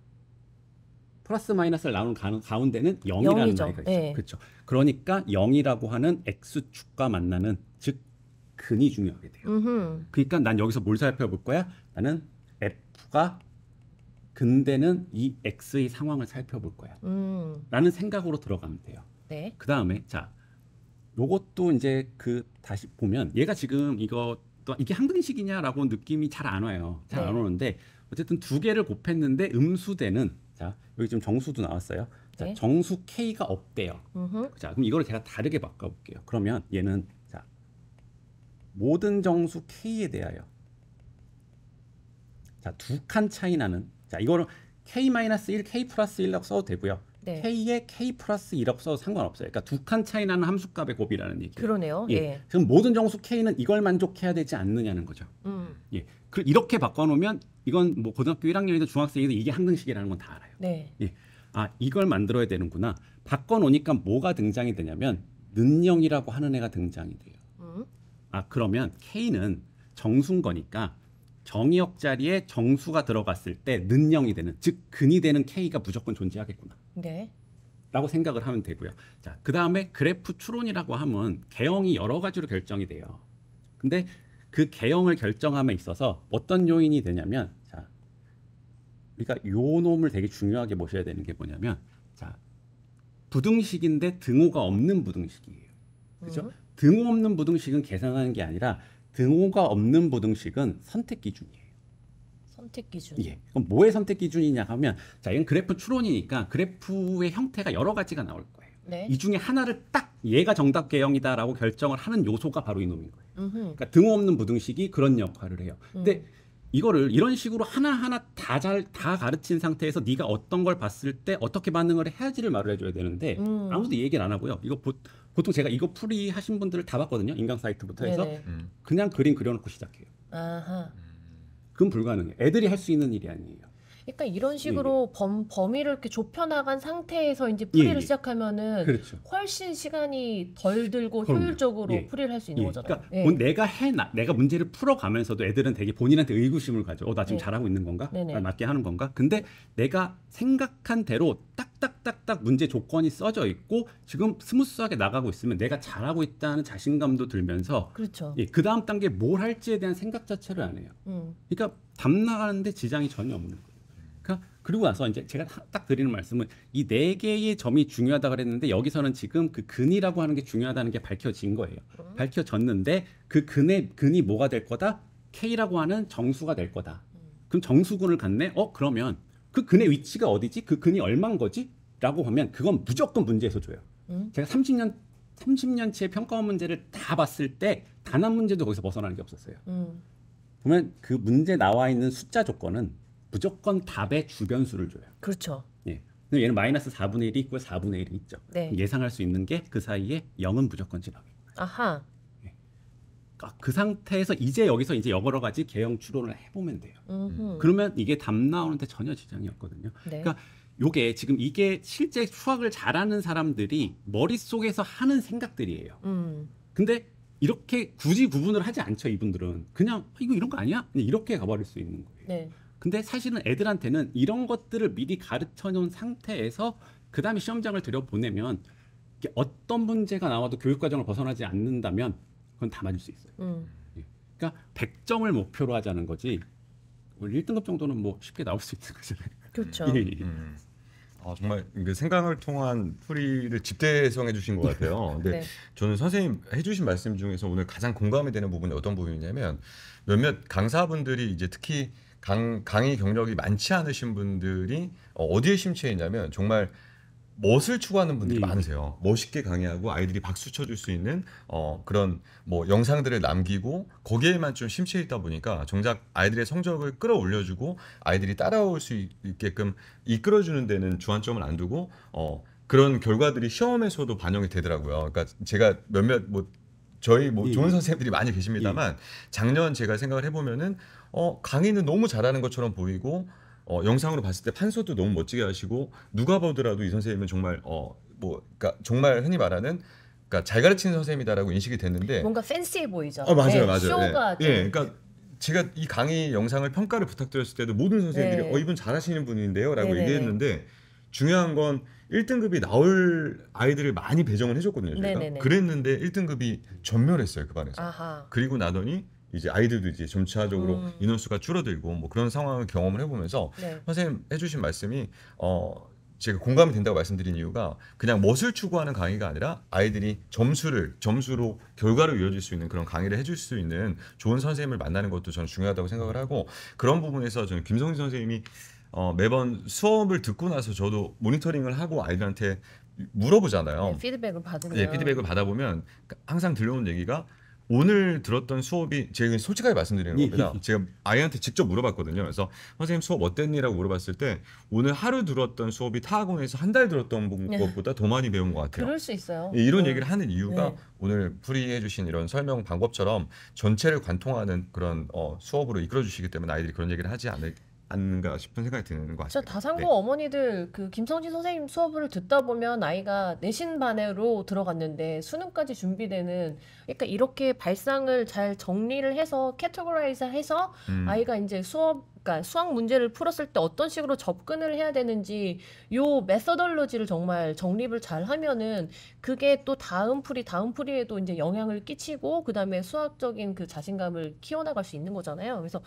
플러스 마이너스를 나누는 가운데는 0이라는 영이죠. 나이가 있어요. 네. 그렇죠. 그러니까 0이라고 하는 x축과 만나는, 즉 근이 중요하게 돼요. 그러니까 난 여기서 뭘 살펴볼 거야? 나는 f가 근대는 이 x의 상황을 살펴볼 거야. 라는 생각으로 들어가면 돼요. 네. 그 다음에 자, 요것도 이제 다시 보면 얘가 지금 이게 항등식이냐라고 느낌이 잘 안 와요. 잘 안 네. 오는데 어쨌든 두 개를 곱했는데 음수대는, 자, 여기 지금 정수도 나왔어요. 자, 네. 정수 k가 없대요. 자, 그럼 이거를 제가 다르게 바꿔볼게요. 그러면 얘는 자, 모든 정수 k에 대하여 자, 두 칸 차이 나는, 자, 이거는 k-1, k 플러스 1이라고 써도 되고요. 네. k에 k 플러스 1이라고 써도 상관없어요. 그러니까 두 칸 차이 나는 함수값의 곱이라는 얘기예요. 그러네요. 예. 예. 그럼 모든 정수 k는 이걸 만족해야 되지 않느냐는 거죠. 예. 이렇게 바꿔놓으면 이건 뭐 고등학교 1학년이든 중학생이든 이게 항등식이라는 건 다 알아요. 네. 예. 아, 이걸 만들어야 되는구나. 바꿔놓으니까 뭐가 등장이 되냐면 는영이라고 하는 애가 등장이 돼요. 아, 그러면 k는 정수인 거니까 정의역 자리에 정수가 들어갔을 때 는영이 되는, 즉 근이 되는 k가 무조건 존재하겠구나. 네. 라고 생각을 하면 되고요. 자, 그 다음에 그래프 추론이라고 하면 개형이 여러 가지로 결정이 돼요. 근데 그 개형을 결정함에 있어서 어떤 요인이 되냐면, 자, 우리가 요 놈을 되게 중요하게 보셔야 되는 게 뭐냐면, 자, 부등식인데 등호가 없는 부등식이에요. 그죠? 등호 없는 부등식은 계산하는 게 아니라 등호가 없는 부등식은 선택 기준이에요. 선택 기준. 예. 그럼 뭐의 선택 기준이냐 하면, 자, 이건 그래프 추론이니까 그래프의 형태가 여러 가지가 나올 거예요. 네. 이 중에 하나를 딱 얘가 정답 개형이다라고 결정을 하는 요소가 바로 이 놈인 거예요. 그러니까 등호 없는 부등식이 그런 역할을 해요. 근데 이거를 이런 식으로 하나하나 다 가르친 상태에서 네가 어떤 걸 봤을 때 어떻게 반응을 해야지를 말을 해줘야 되는데 아무도 이 얘기를 안 하고요. 이거 보통 제가 이거 풀이 하신 분들을 다 봤거든요. 인강 사이트부터 해서. 네네. 그냥 그림 그려놓고 시작해요. 아하. 그건 불가능해요. 애들이 할 수 있는 일이 아니에요. 그러니까 이런 식으로 범위를 이렇게 좁혀나간 상태에서 이제 풀이를 예. 시작하면은 그렇죠. 훨씬 시간이 덜 들고 그럼요. 효율적으로 예. 풀이를 할 수 있는 예. 거잖아요. 그러니까 내가 문제를 풀어가면서도 애들은 되게 본인한테 의구심을 가져. 나 지금 네. 잘하고 있는 건가? 네네. 나 맞게 하는 건가? 근데 내가 생각한 대로 딱딱딱딱 문제 조건이 써져 있고 지금 스무스하게 나가고 있으면 내가 잘하고 있다는 자신감도 들면서 그렇죠. 그 다음 단계 뭘 할지에 대한 생각 자체를 안 해요. 그러니까 답 나가는데 지장이 전혀 없는 거예요. 그러니까 그리고 나서 이제 제가 딱 드리는 말씀은 이 4개의 점이 중요하다 그랬는데 여기서는 지금 그 근이라고 하는 게 중요하다는 게 밝혀진 거예요. 밝혀졌는데 그 근이 뭐가 될 거다? K라고 하는 정수가 될 거다. 그럼 정수근을 갖네? 그러면 그 근의 위치가 어디지? 그 근이 얼마인 거지? 라고 하면 그건 무조건 문제에서 줘요. 제가 30년치의 평가원 문제를 다 봤을 때 단 한 문제도 거기서 벗어나는 게 없었어요. 보면 그 문제 나와 있는 숫자 조건은 무조건 답의 주변수를 줘요. 그렇죠. 예. 근데 얘는 마이너스 4분의 1이 있고 4분의 1이 있죠. 네. 예상할 수 있는 게 그 사이에 0은 무조건 지나가요. 아하. 그 상태에서 이제 여기서 이제 여러 가지 개형 추론을 해보면 돼요. 그러면 이게 답 나오는데 전혀 지장이 없거든요. 네. 그러니까 요게 지금 이게 실제 수학을 잘하는 사람들이 머릿속에서 하는 생각들이에요. 근데 이렇게 굳이 구분을 하지 않죠. 이분들은 그냥 이거 이런 거 아니야? 그냥 이렇게 가버릴 수 있는 거예요. 네. 근데 사실은 애들한테는 이런 것들을 미리 가르쳐 놓은 상태에서 그 다음에 시험장을 들여보내면 이게 어떤 문제가 나와도 교육과정을 벗어나지 않는다면 그건 다 맞을 수 있어요. 그러니까 100점을 목표로 하자는 거지 1등급 정도는 뭐 쉽게 나올 수 있는 거잖아요. 그렇죠. 예, 예. 정말 그 생각을 통한 풀이를 집대성해 주신 것 같아요. 근데 네. 저는 선생님 해주신 말씀 중에서 오늘 가장 공감이 되는 부분이 어떤 부분이냐면 몇몇 강사분들이 이제 특히 강의 경력이 많지 않으신 분들이 어디에 심취해 있냐면 정말 멋을 추구하는 분들이 많으세요. 멋있게 강의하고 아이들이 박수 쳐줄 수 있는 그런 뭐 영상들을 남기고 거기에만 좀 심취해 있다 보니까 정작 아이들의 성적을 끌어올려주고 아이들이 따라올 수 있게끔 이끌어주는 데는 주안점을 안 두고 그런 결과들이 시험에서도 반영이 되더라고요. 그러니까 제가 몇몇 뭐 저희 뭐 좋은 선생님들이 많이 계십니다만 작년 제가 생각을 해보면은 강의는 너무 잘하는 것처럼 보이고 영상으로 봤을 때 판서도 너무 멋지게 하시고 누가 보더라도 이 선생님은 정말 그러니까 정말 흔히 말하는 그러니까 잘 가르치는 선생님이다라고 인식이 됐는데 뭔가 팬시해 보이죠. 맞아요, 네, 맞아요. 쇼가 그러니까 제가 이 강의 영상을 평가를 부탁드렸을 때도 모든 선생님들이 네. 이분 잘하시는 분인데요라고 네네네. 얘기했는데 중요한 건 1등급이 나올 아이들을 많이 배정을 해줬거든요. 저희가. 네네네. 그랬는데 1등급이 전멸했어요 그 반에서. 아하. 그리고 나더니 이제 아이들도 이제 점차적으로 인원수가 줄어들고 뭐 그런 상황을 경험을 해보면서 네. 선생님 해주신 말씀이 제가 공감이 된다고 말씀드린 이유가 그냥 멋을 추구하는 강의가 아니라 아이들이 점수로 결과로 이어질 수 있는 그런 강의를 해줄 수 있는 좋은 선생님을 만나는 것도 저는 중요하다고 생각을 하고 그런 부분에서 저는 김성진 선생님이 매번 수업을 듣고 나서 저도 모니터링을 하고 아이들한테 물어보잖아요. 네, 피드백을 받으면. 네, 피드백을 받아보면 항상 들려오는 얘기가 오늘 들었던 수업이 제가 솔직하게 말씀드리는 겁니다. 제가 아이한테 직접 물어봤거든요. 그래서 선생님 수업 어땠니라고 물어봤을 때 오늘 하루 들었던 수업이 타 학원에서 한 달 들었던 것보다 더 많이 배운 것 같아요. 그럴 수 있어요. 이런 얘기를 하는 이유가 네. 오늘 풀이해 주신 이런 설명 방법처럼 전체를 관통하는 그런 수업으로 이끌어 주시기 때문에 아이들이 그런 얘기를 하지 않는가 싶은 생각이 드는 것 진짜 같습니다. 다산고 어머니들 그 김성진 선생님 수업을 듣다 보면 아이가 내신 반으로 들어갔는데 수능까지 준비되는 그러니까 이렇게 발상을 잘 정리를 해서 캐테고라이즈해서 아이가 이제 그러니까 수학 문제를 풀었을 때 어떤 식으로 접근을 해야 되는지 요 메서덜로지를 정말 정립을 잘 하면은 그게 또 다음 풀이에도 이제 영향을 끼치고 그다음에 수학적인 그 자신감을 키워나갈 수 있는 거잖아요. 그래서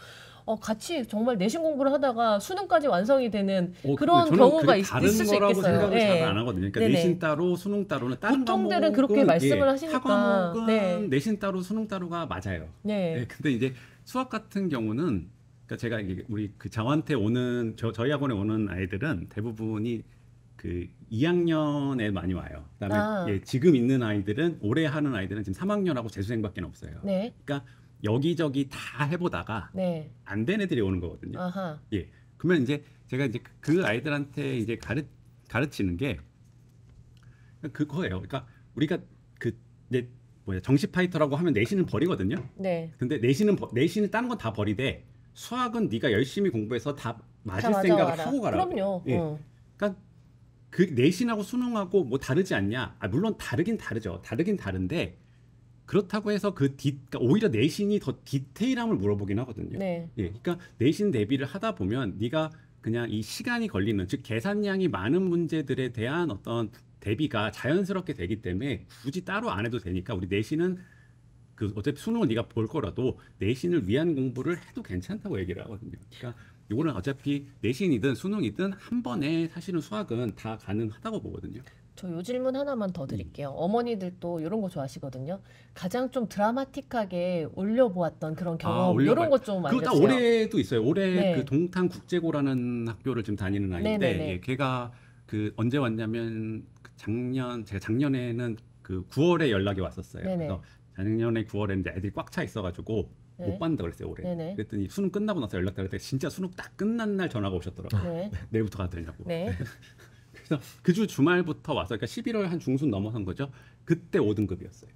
같이 정말 내신 공부를 하다가 수능까지 완성이 되는 그런 경우가 있을 수 거라고 있겠어요. 생각을 네. 잘 안 하거든요. 그러니까 네네. 내신 따로 수능 따로는 다른 보통들은 그렇게 말씀을 하시니까. 학과목은 네. 내신 따로 수능 따로가 맞아요. 네. 네, 근데 이제 수학 같은 경우는 그러니까 제가 이게 우리 그 저한테 오는 저희 학원에 오는 아이들은 대부분이 그 2학년에 많이 와요. 그다음에 지금 있는 아이들은 올해 하는 아이들은 지금 3학년하고 재수생밖에 없어요. 네. 그러니까 여기저기 다 해보다가 네. 안 된 애들이 오는 거거든요. 아하. 예. 그러면 이제 제가 이제 그 아이들한테 이제 가르치는 게 그거예요. 그러니까 우리가 그 이제 정시 파이터라고 하면 내신은 버리거든요. 네. 근데 내신은 다른 건 다 버리되 수학은 네가 열심히 공부해서 다 맞을 다 생각을 맞아와라. 하고 가라고. 그럼요. 예. 그러니까 그 내신하고 수능하고 뭐 다르지 않냐? 물론 다르긴 다르죠. 다르긴 다른데 그렇다고 해서 그러니까 오히려 내신이 더 디테일함을 물어보긴 하거든요. 네. 예. 그러니까 내신 대비를 하다 보면 네가 그냥 이 시간이 걸리는 즉 계산량이 많은 문제들에 대한 어떤 대비가 자연스럽게 되기 때문에 굳이 따로 안 해도 되니까 우리 내신은 어차피 수능을 네가 볼 거라도 내신을 위한 공부를 해도 괜찮다고 얘기를 하거든요. 그러니까 이거는 어차피 내신이든 수능이든 한 번에 사실은 수학은 다 가능하다고 보거든요. 저 요 질문 하나만 더 드릴게요. 어머니들도 이런 거 좋아하시거든요. 가장 좀 드라마틱하게 올려보았던 그런 경험 이런 것 좀 그거 다 알려주세요. 올해도 있어요. 올해 네. 그 동탄 국제고라는 학교를 지금 다니는 아이인데 네네네. 예, 걔가 그 언제 왔냐면 제가 작년에는 그 9월에 연락이 왔었어요. 네네. 그래서 작년에 9월에 이제 애들이 꽉 차 있어가지고 네. 못 받는다 그랬어요 올해. 네네. 그랬더니 수능 끝나고 나서 연락드릴 때 진짜 수능 딱 끝난 날 전화가 오셨더라고요. 네. 내일부터 가도 되냐고. 네. 그래서 그 주 주말부터 와서 그러니까 11월 한 중순 넘어선 거죠. 그때 5등급이었어요.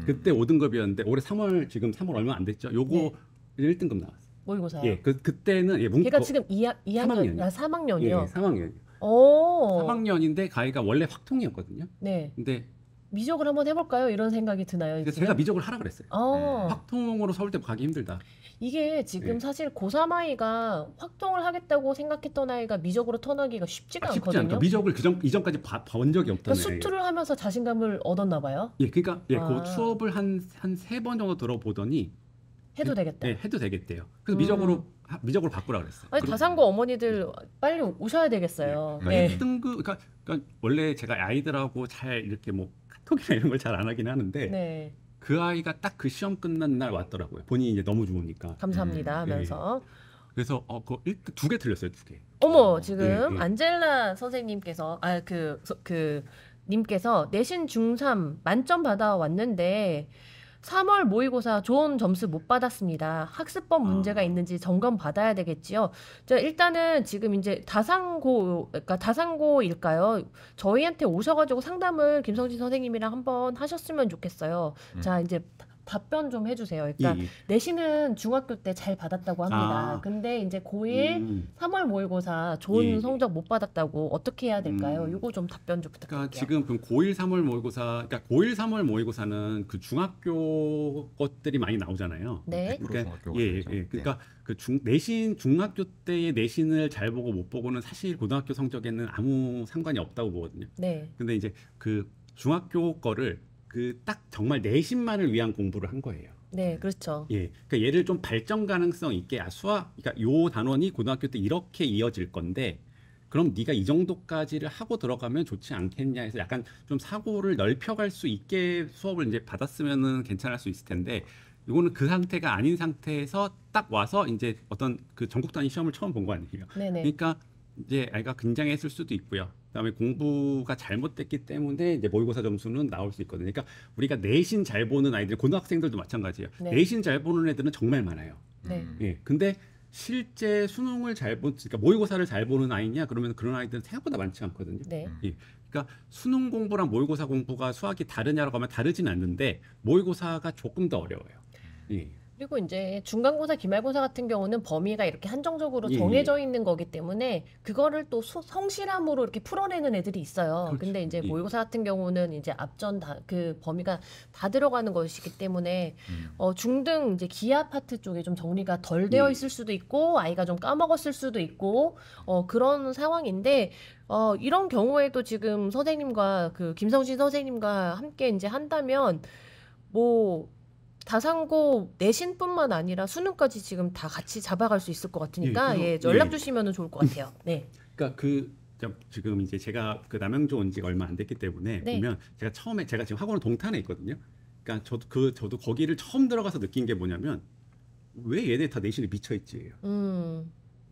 그때 5등급이었는데 올해 3월 지금 3월 얼마 안 됐죠. 요거 네. 1등급 나왔어요. 모의고사요. 예, 그때는 예, 걔가 지금 2학년, 3학년이요. 예, 3학년. 오. 3학년인데 가이가 원래 확통이었거든요. 네. 근데 미적을 한번 해볼까요? 이런 생각이 드나요? 그래서 지금? 제가 미적을 하라 그랬어요. 확통으로 서울대 가기 힘들다. 이게 지금 네. 사실 고3 아이가 확통을 하겠다고 생각했던 아이가 미적으로 턴하기가 쉽지가 쉽지 않거든요. 않죠. 미적을 이전까지 본 적이 없던 그러니까 수투를 하면서 자신감을 얻었나 봐요. 예, 그러니까 예, 아. 그 수업을 한 3번 정도 들어보더니 해도 되겠다. 예, 해도 되겠대요. 그래서 미적으로 바꾸라 그랬어요. 아니, 다산고 어머니들 빨리 오셔야 되겠어요. 네. 1등급 그러니까 원래 제가 아이들하고 잘 이렇게 뭐 카톡이나 이런 걸 잘 안 하긴 하는데 네. 그 아이가 딱 그 시험 끝난 날 왔더라고요. 본인이 이제 너무 좋으니까. 감사합니다 하면서. 그래서 그 2개 틀렸어요, 2개. 어머, 지금 예. 안젤라 선생님께서 님께서 내신 중3 만점 받아 왔는데 3월 모의고사 좋은 점수 못 받았습니다. 학습법 문제가 있는지 점검 받아야 되겠지요. 자, 일단은 지금 이제 다산고일까요? 저희한테 오셔가지고 상담을 김성진 선생님이랑 한번 하셨으면 좋겠어요. 자, 이제 답변 좀 해주세요. 그러니까 예. 내신은 중학교 때 잘 받았다고 합니다. 근데 이제 고1 3월 모의고사 좋은 예. 성적 못 받았다고 어떻게 해야 될까요? 이거 좀 답변 좀 부탁드릴게요. 그러니까 지금 그럼 고1 3월 모의고사, 그러니까 고1 3월 모의고사는 그 중학교 것들이 많이 나오잖아요. 네. 그러니까 중학교 예, 것들이죠. 예. 그러니까 그 내신 중학교 때의 내신을 잘 보고 못 보고는 사실 고등학교 성적에는 아무 상관이 없다고 보거든요. 네. 근데 이제 그 중학교 거를 그 딱 정말 내신만을 위한 공부를 한 거예요. 네, 그렇죠. 예, 그러니까 얘를 좀 발전 가능성 있게 수학, 그러니까 요 단원이 고등학교 때 이렇게 이어질 건데, 그럼 네가 이 정도까지를 하고 들어가면 좋지 않겠냐 해서 약간 좀 사고를 넓혀갈 수 있게 수업을 이제 받았으면은 괜찮을 수 있을 텐데, 이거는 그 상태가 아닌 상태에서 딱 와서 이제 어떤 그 전국 단위 시험을 처음 본 거 아니에요. 네네. 그러니까 이제 아이가 긴장했을 수도 있고요. 그다음에 공부가 잘못됐기 때문에 이제 모의고사 점수는 나올 수 있거든요. 그러니까 우리가 내신 잘 보는 아이들, 고등학생들도 마찬가지예요. 네. 내신 잘 보는 애들은 정말 많아요. 네. 예. 근데 실제 수능을 그러니까 모의고사를 잘 보는 아이냐 그러면 그런 아이들은 생각보다 많지 않거든요. 네. 예. 그러니까 수능 공부랑 모의고사 공부가 수학이 다르냐라고 하면 다르진 않는데 모의고사가 조금 더 어려워요. 예. 그리고 이제 중간고사, 기말고사 같은 경우는 범위가 이렇게 한정적으로 예, 정해져 있는 거기 때문에 그거를 또 성실함으로 이렇게 풀어내는 애들이 있어요. 그렇죠. 근데 이제 예. 모의고사 같은 경우는 이제 앞전 그 범위가 다 들어가는 것이기 때문에 중등 이제 기하 파트 쪽에 좀 정리가 덜 되어 있을 수도 있고 아이가 좀 까먹었을 수도 있고 그런 상황인데 이런 경우에도 지금 선생님과 그 김성진 선생님과 함께 이제 한다면 뭐 다산고 내신뿐만 아니라 수능까지 지금 다 같이 잡아갈 수 있을 것 같으니까 예, 연락 예. 주시면 좋을 것 같아요. 네. 그러니까 지금 이제 제가 그 남양주 온 지가 얼마 안 됐기 때문에 네. 보면 제가 지금 학원은 동탄에 있거든요. 그러니까 저도 거기를 처음 들어가서 느낀 게 뭐냐면 왜 얘네 다 내신에 미쳐 있지예요.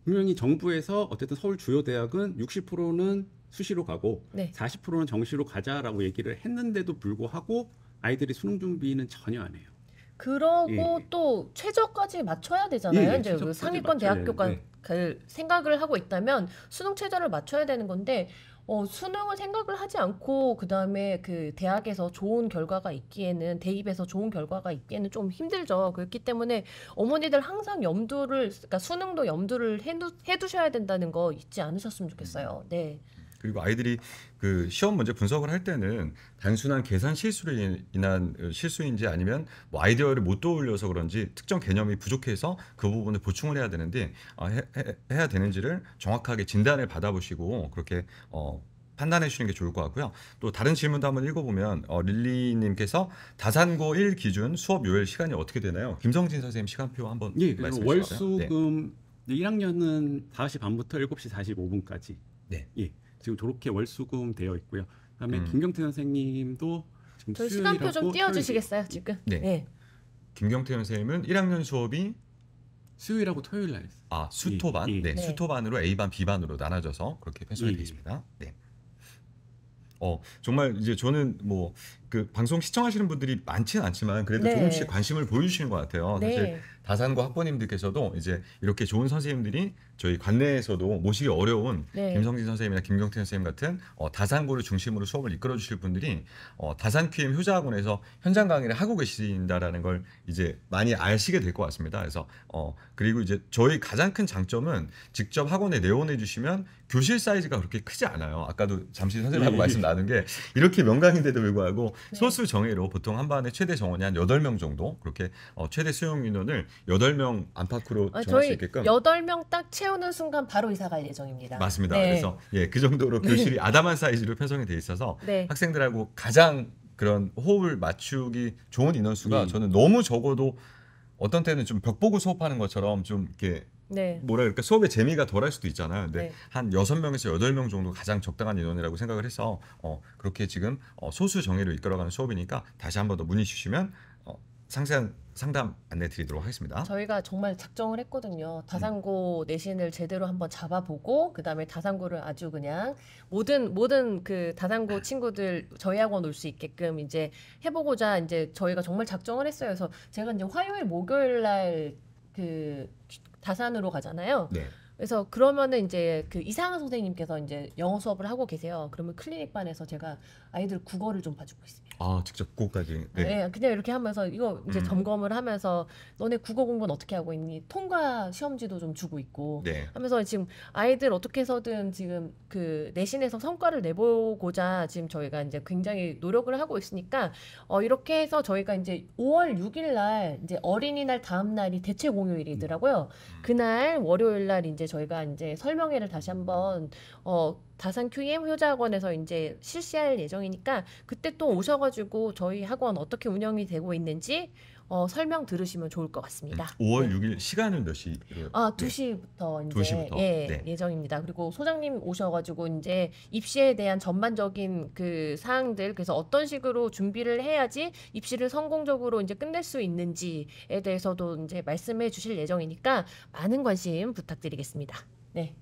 분명히 정부에서 어쨌든 서울 주요 대학은 60%는 수시로 가고 네. 40%는 정시로 가자라고 얘기를 했는데도 불구하고 아이들이 수능 준비는 전혀 안 해요. 그러고 예. 또 최저까지 맞춰야 되잖아요. 예, 이제 그 최저까지 상위권 맞춰야 대학교가 되는데. 그 생각을 하고 있다면 수능 최저를 맞춰야 되는 건데 수능을 생각을 하지 않고 그 다음에 그 대학에서 좋은 결과가 있기에는 대입에서 좋은 결과가 있기에는 좀 힘들죠. 그렇기 때문에 어머니들 항상 그러니까 수능도 염두를 해두셔야 된다는 거 잊지 않으셨으면 좋겠어요. 네. 그리고 아이들이 그 시험 문제 분석을 할 때는 단순한 계산 실수로 인한 실수인지 아니면 뭐 아이디어를 못 떠올려서 그런지 특정 개념이 부족해서 그 부분을 보충을 해야 되는데 해야 되는지를 정확하게 진단을 받아보시고 그렇게 판단해 주시는 게 좋을 것 같고요. 또 다른 질문도 한번 읽어보면 릴리님께서 다산고 1 기준 수업 요일 시간이 어떻게 되나요? 김성진 선생님 시간표 한번 예, 그래서 말씀해 주실까요? 네. 월수금 이제 1학년은 5시 반부터 7시 45분까지. 네. 예. 지금 저렇게 월수금 되어 있고요. 그다음에 음. 김경태 선생님도 지금 저희 시간표 좀 수요일하고 띄워주시겠어요 지금? 네. 네. 김경태 선생님은 1학년 수업이 수요일하고 토요일 날. 수토반, 예, 예. 네, 네. 수토반으로 A반, B반으로 나눠져서 그렇게 편성이 예, 되어 예. 있습니다. 네. 정말 이제 저는 뭐 그 방송 시청하시는 분들이 많지는 않지만 그래도 네. 조금씩 관심을 보여주시는 것 같아요. 사실 네. 다산고 학부모님들께서도 이제 이렇게 좋은 선생님들이 저희 관내에서도 모시기 어려운 네. 김성진 선생님이나 김경태 선생님 같은 다산고를 중심으로 수업을 이끌어 주실 분들이 다산 QM 효자학원에서 현장 강의를 하고 계신다라는 걸 이제 많이 아시게 될 것 같습니다. 그래서 그리고 이제 저희 가장 큰 장점은 직접 학원에 내원해 주시면 교실 사이즈가 그렇게 크지 않아요. 아까도 잠시 선생님하고 말씀 나눈 게 이렇게 명강인데도 불구하고 네. 소수 정예로 보통 한 반에 최대 정원이 한 8명 정도 그렇게 최대 수용 인원을 8명 안팎으로 정할 수 저희 있게끔 8명 딱 채우는 순간 바로 이사 갈 예정입니다. 맞습니다. 네. 그래서 그 정도로 교실이 아담한 사이즈로 편성이 돼 있어서 네. 학생들하고 가장 그런 호흡을 맞추기 좋은 인원수가 예. 저는 너무 적어도 어떤 때는 좀 벽 보고 수업하는 것처럼 좀 이렇게 네. 뭐라 그럴까 수업의 재미가 덜할 수도 있잖아요. 근데 네. 한 6명에서 8명 정도 가장 적당한 인원이라고 생각을 해서 그렇게 지금 소수 정예로 이끌어가는 수업이니까 다시 한 번 더 문의 주시면 상세한 상담 안내 드리도록 하겠습니다. 저희가 정말 작정을 했거든요. 다산고 내신을 제대로 한번 잡아보고 그다음에 다산고를 아주 그냥 모든 그 다산고 친구들 저희 학원 올 수 있게끔 이제 해보고자 이제 저희가 정말 작정을 했어요. 그래서 제가 이제 화요일 목요일 날 그 다산으로 가잖아요. 네. 그래서 그러면은 이제 그 이상한 선생님께서 이제 영어 수업을 하고 계세요. 그러면 클리닉 반에서 제가 아이들 국어를 좀 봐주고 있습니다. 직접 그거까지. 네. 네, 그냥 이렇게 하면서 이거 이제 음. 점검을 하면서 너네 국어 공부는 어떻게 하고 있니? 통과 시험지도 좀 주고 있고 네. 하면서 지금 아이들 어떻게 해서든 지금 그 내신에서 성과를 내보고자 지금 저희가 이제 굉장히 노력을 하고 있으니까 이렇게 해서 저희가 이제 5월 6일 날 이제 어린이날 다음 날이 대체 공휴일이더라고요. 그날 월요일 날 이제 저희가 이제 설명회를 다시 한번 다산 QM 효자학원에서 이제 실시할 예정이니까 그때 또 오셔가지고 저희 학원 어떻게 운영이 되고 있는지 설명 들으시면 좋을 것 같습니다. 5월 네. 6일 시간은 몇 시로? 2시부터 이제 2시부터. 네. 예정입니다. 그리고 소장님 오셔가지고 이제 입시에 대한 전반적인 그 사항들 그래서 어떤 식으로 준비를 해야지 입시를 성공적으로 이제 끝낼 수 있는지에 대해서도 이제 말씀해 주실 예정이니까 많은 관심 부탁드리겠습니다. 네.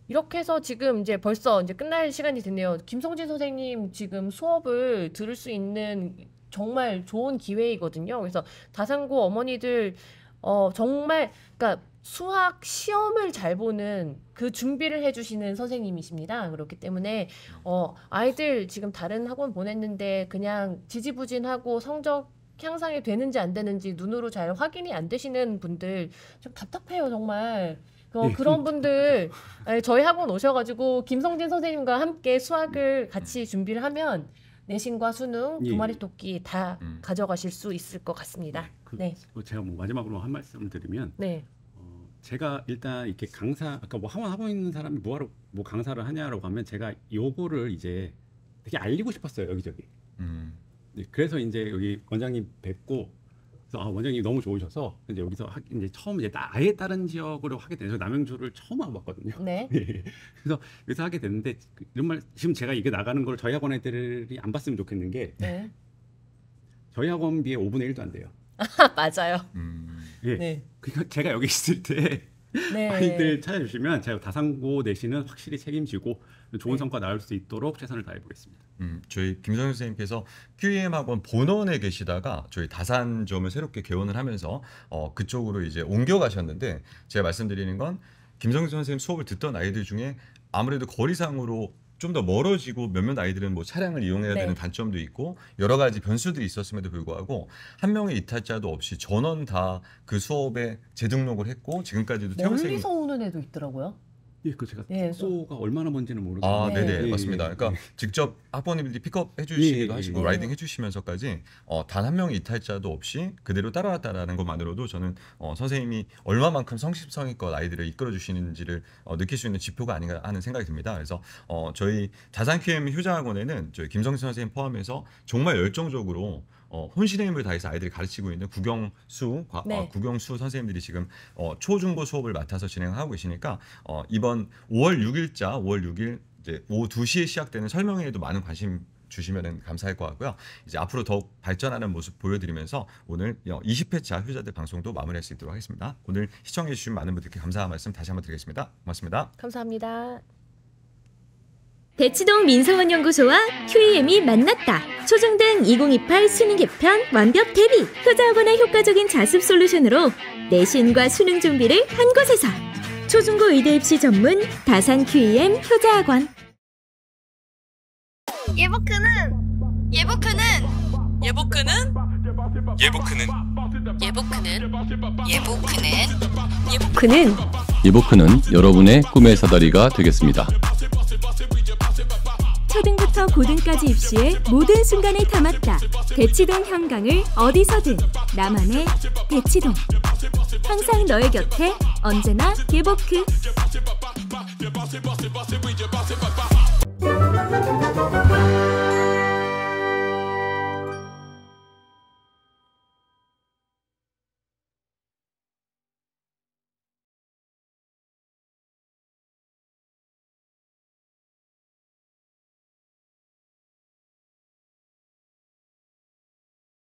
이렇게 해서 지금 이제 벌써 이제 끝날 시간이 됐네요. 김성진 선생님 지금 수업을 들을 수 있는 정말 좋은 기회이거든요. 그래서 다산고 어머니들 정말 그러니까 수학 시험을 잘 보는 그 준비를 해주시는 선생님이십니다. 그렇기 때문에 아이들 지금 다른 학원 보냈는데 그냥 지지부진하고 성적 향상이 되는지 안 되는지 눈으로 잘 확인이 안 되시는 분들 좀 답답해요 정말. 그런 분들 저희 학원 오셔가지고 김성진 선생님과 함께 수학을 같이 준비를 하면 내신과 수능 두 마리 토끼 다 가져가실 수 있을 것 같습니다. 네. 제가 뭐 마지막으로 한 말씀 드리면 네. 제가 일단 이렇게 강사 아까 뭐 학원 하고 있는 사람이 뭐하러 뭐 강사를 하냐라고 하면 제가 요거를 이제 되게 알리고 싶었어요 여기저기. 네, 그래서 이제 여기 원장님 뵙고 그래서 원장님이 너무 좋으셔서 이제 여기서 이제 처음 이제 아예 다른 지역으로 하게 돼서 남양주를 처음 와봤거든요. 네. 그래서 여기서 하게 됐는데 이런 말 지금 제가 이게 나가는 걸 저희 학원 애들이 안 봤으면 좋겠는 게 네. 저희 학원비의 5분의 1도 안 돼요. 맞아요. 예. 네. 그러니까 제가 여기 있을 때 네. 아이들 찾아주시면 제가 다산고 내신은 확실히 책임지고 좋은 네. 성과 나올 수 있도록 최선을 다해보겠습니다. 저희 김성현 선생님께서 QEM 학원 본원에 계시다가 저희 다산점을 새롭게 개원을 하면서 그쪽으로 이제 옮겨가셨는데 제가 말씀드리는 건 김성현 선생님 수업을 듣던 아이들 중에 아무래도 거리상으로 좀 더 멀어지고 몇몇 아이들은 뭐 차량을 이용해야 네. 되는 단점도 있고 여러 가지 변수들이 있었음에도 불구하고 한 명의 이탈자도 없이 전원 다 그 수업에 재등록을 했고 지금까지도 태원생이 멀리서 오는 애도 있더라고요. 예, 그 제가 예, 숙소가 얼마나 먼지는 모르겠는데. 네. 네네 예, 맞습니다. 예, 그러니까 예. 직접 학부모님들이 픽업 해주시기도 예, 하시고 예. 라이딩 해주시면서까지 단 한 명의 이탈자도 없이 그대로 따라왔다라는 것만으로도 저는 선생님이 얼마만큼 성실성의껏 아이들을 이끌어 주시는지를 느낄 수 있는 지표가 아닌가 하는 생각이 듭니다. 그래서 저희 다산 QM 효자학원에는 저희 김성진 선생님 포함해서 정말 열정적으로 혼신의 힘을 다해서 아이들이 가르치고 있는 국영수 선생님들이 지금 초중고 수업을 맡아서 진행하고 계시니까 이번 5월 6일 이제 오후 2시에 시작되는 설명회에도 많은 관심 주시면 감사할 것 같고요. 이제 앞으로 더욱 발전하는 모습 보여드리면서 오늘 20회차 효자들 방송도 마무리할 수 있도록 하겠습니다. 오늘 시청해 주신 많은 분들께 감사한 말씀 다시 한번 드리겠습니다. 고맙습니다. 감사합니다. 대치동 민서원연구소와 QEM이 만났다. 초중등 2028 수능 개편 완벽 대비. 효자학원의 효과적인 자습 솔루션으로 내신과 수능 준비를 한 곳에서. 초중고 의대 입시 전문 다산 QEM 효자학원. 예보크는 여러분의 꿈의 사다리가 되겠습니다. 초등부터 고등까지 입시의 모든 순간을 담았다. 대치동 현강을 어디서든 나만의 대치동. 항상 너의 곁에 언제나 예보크.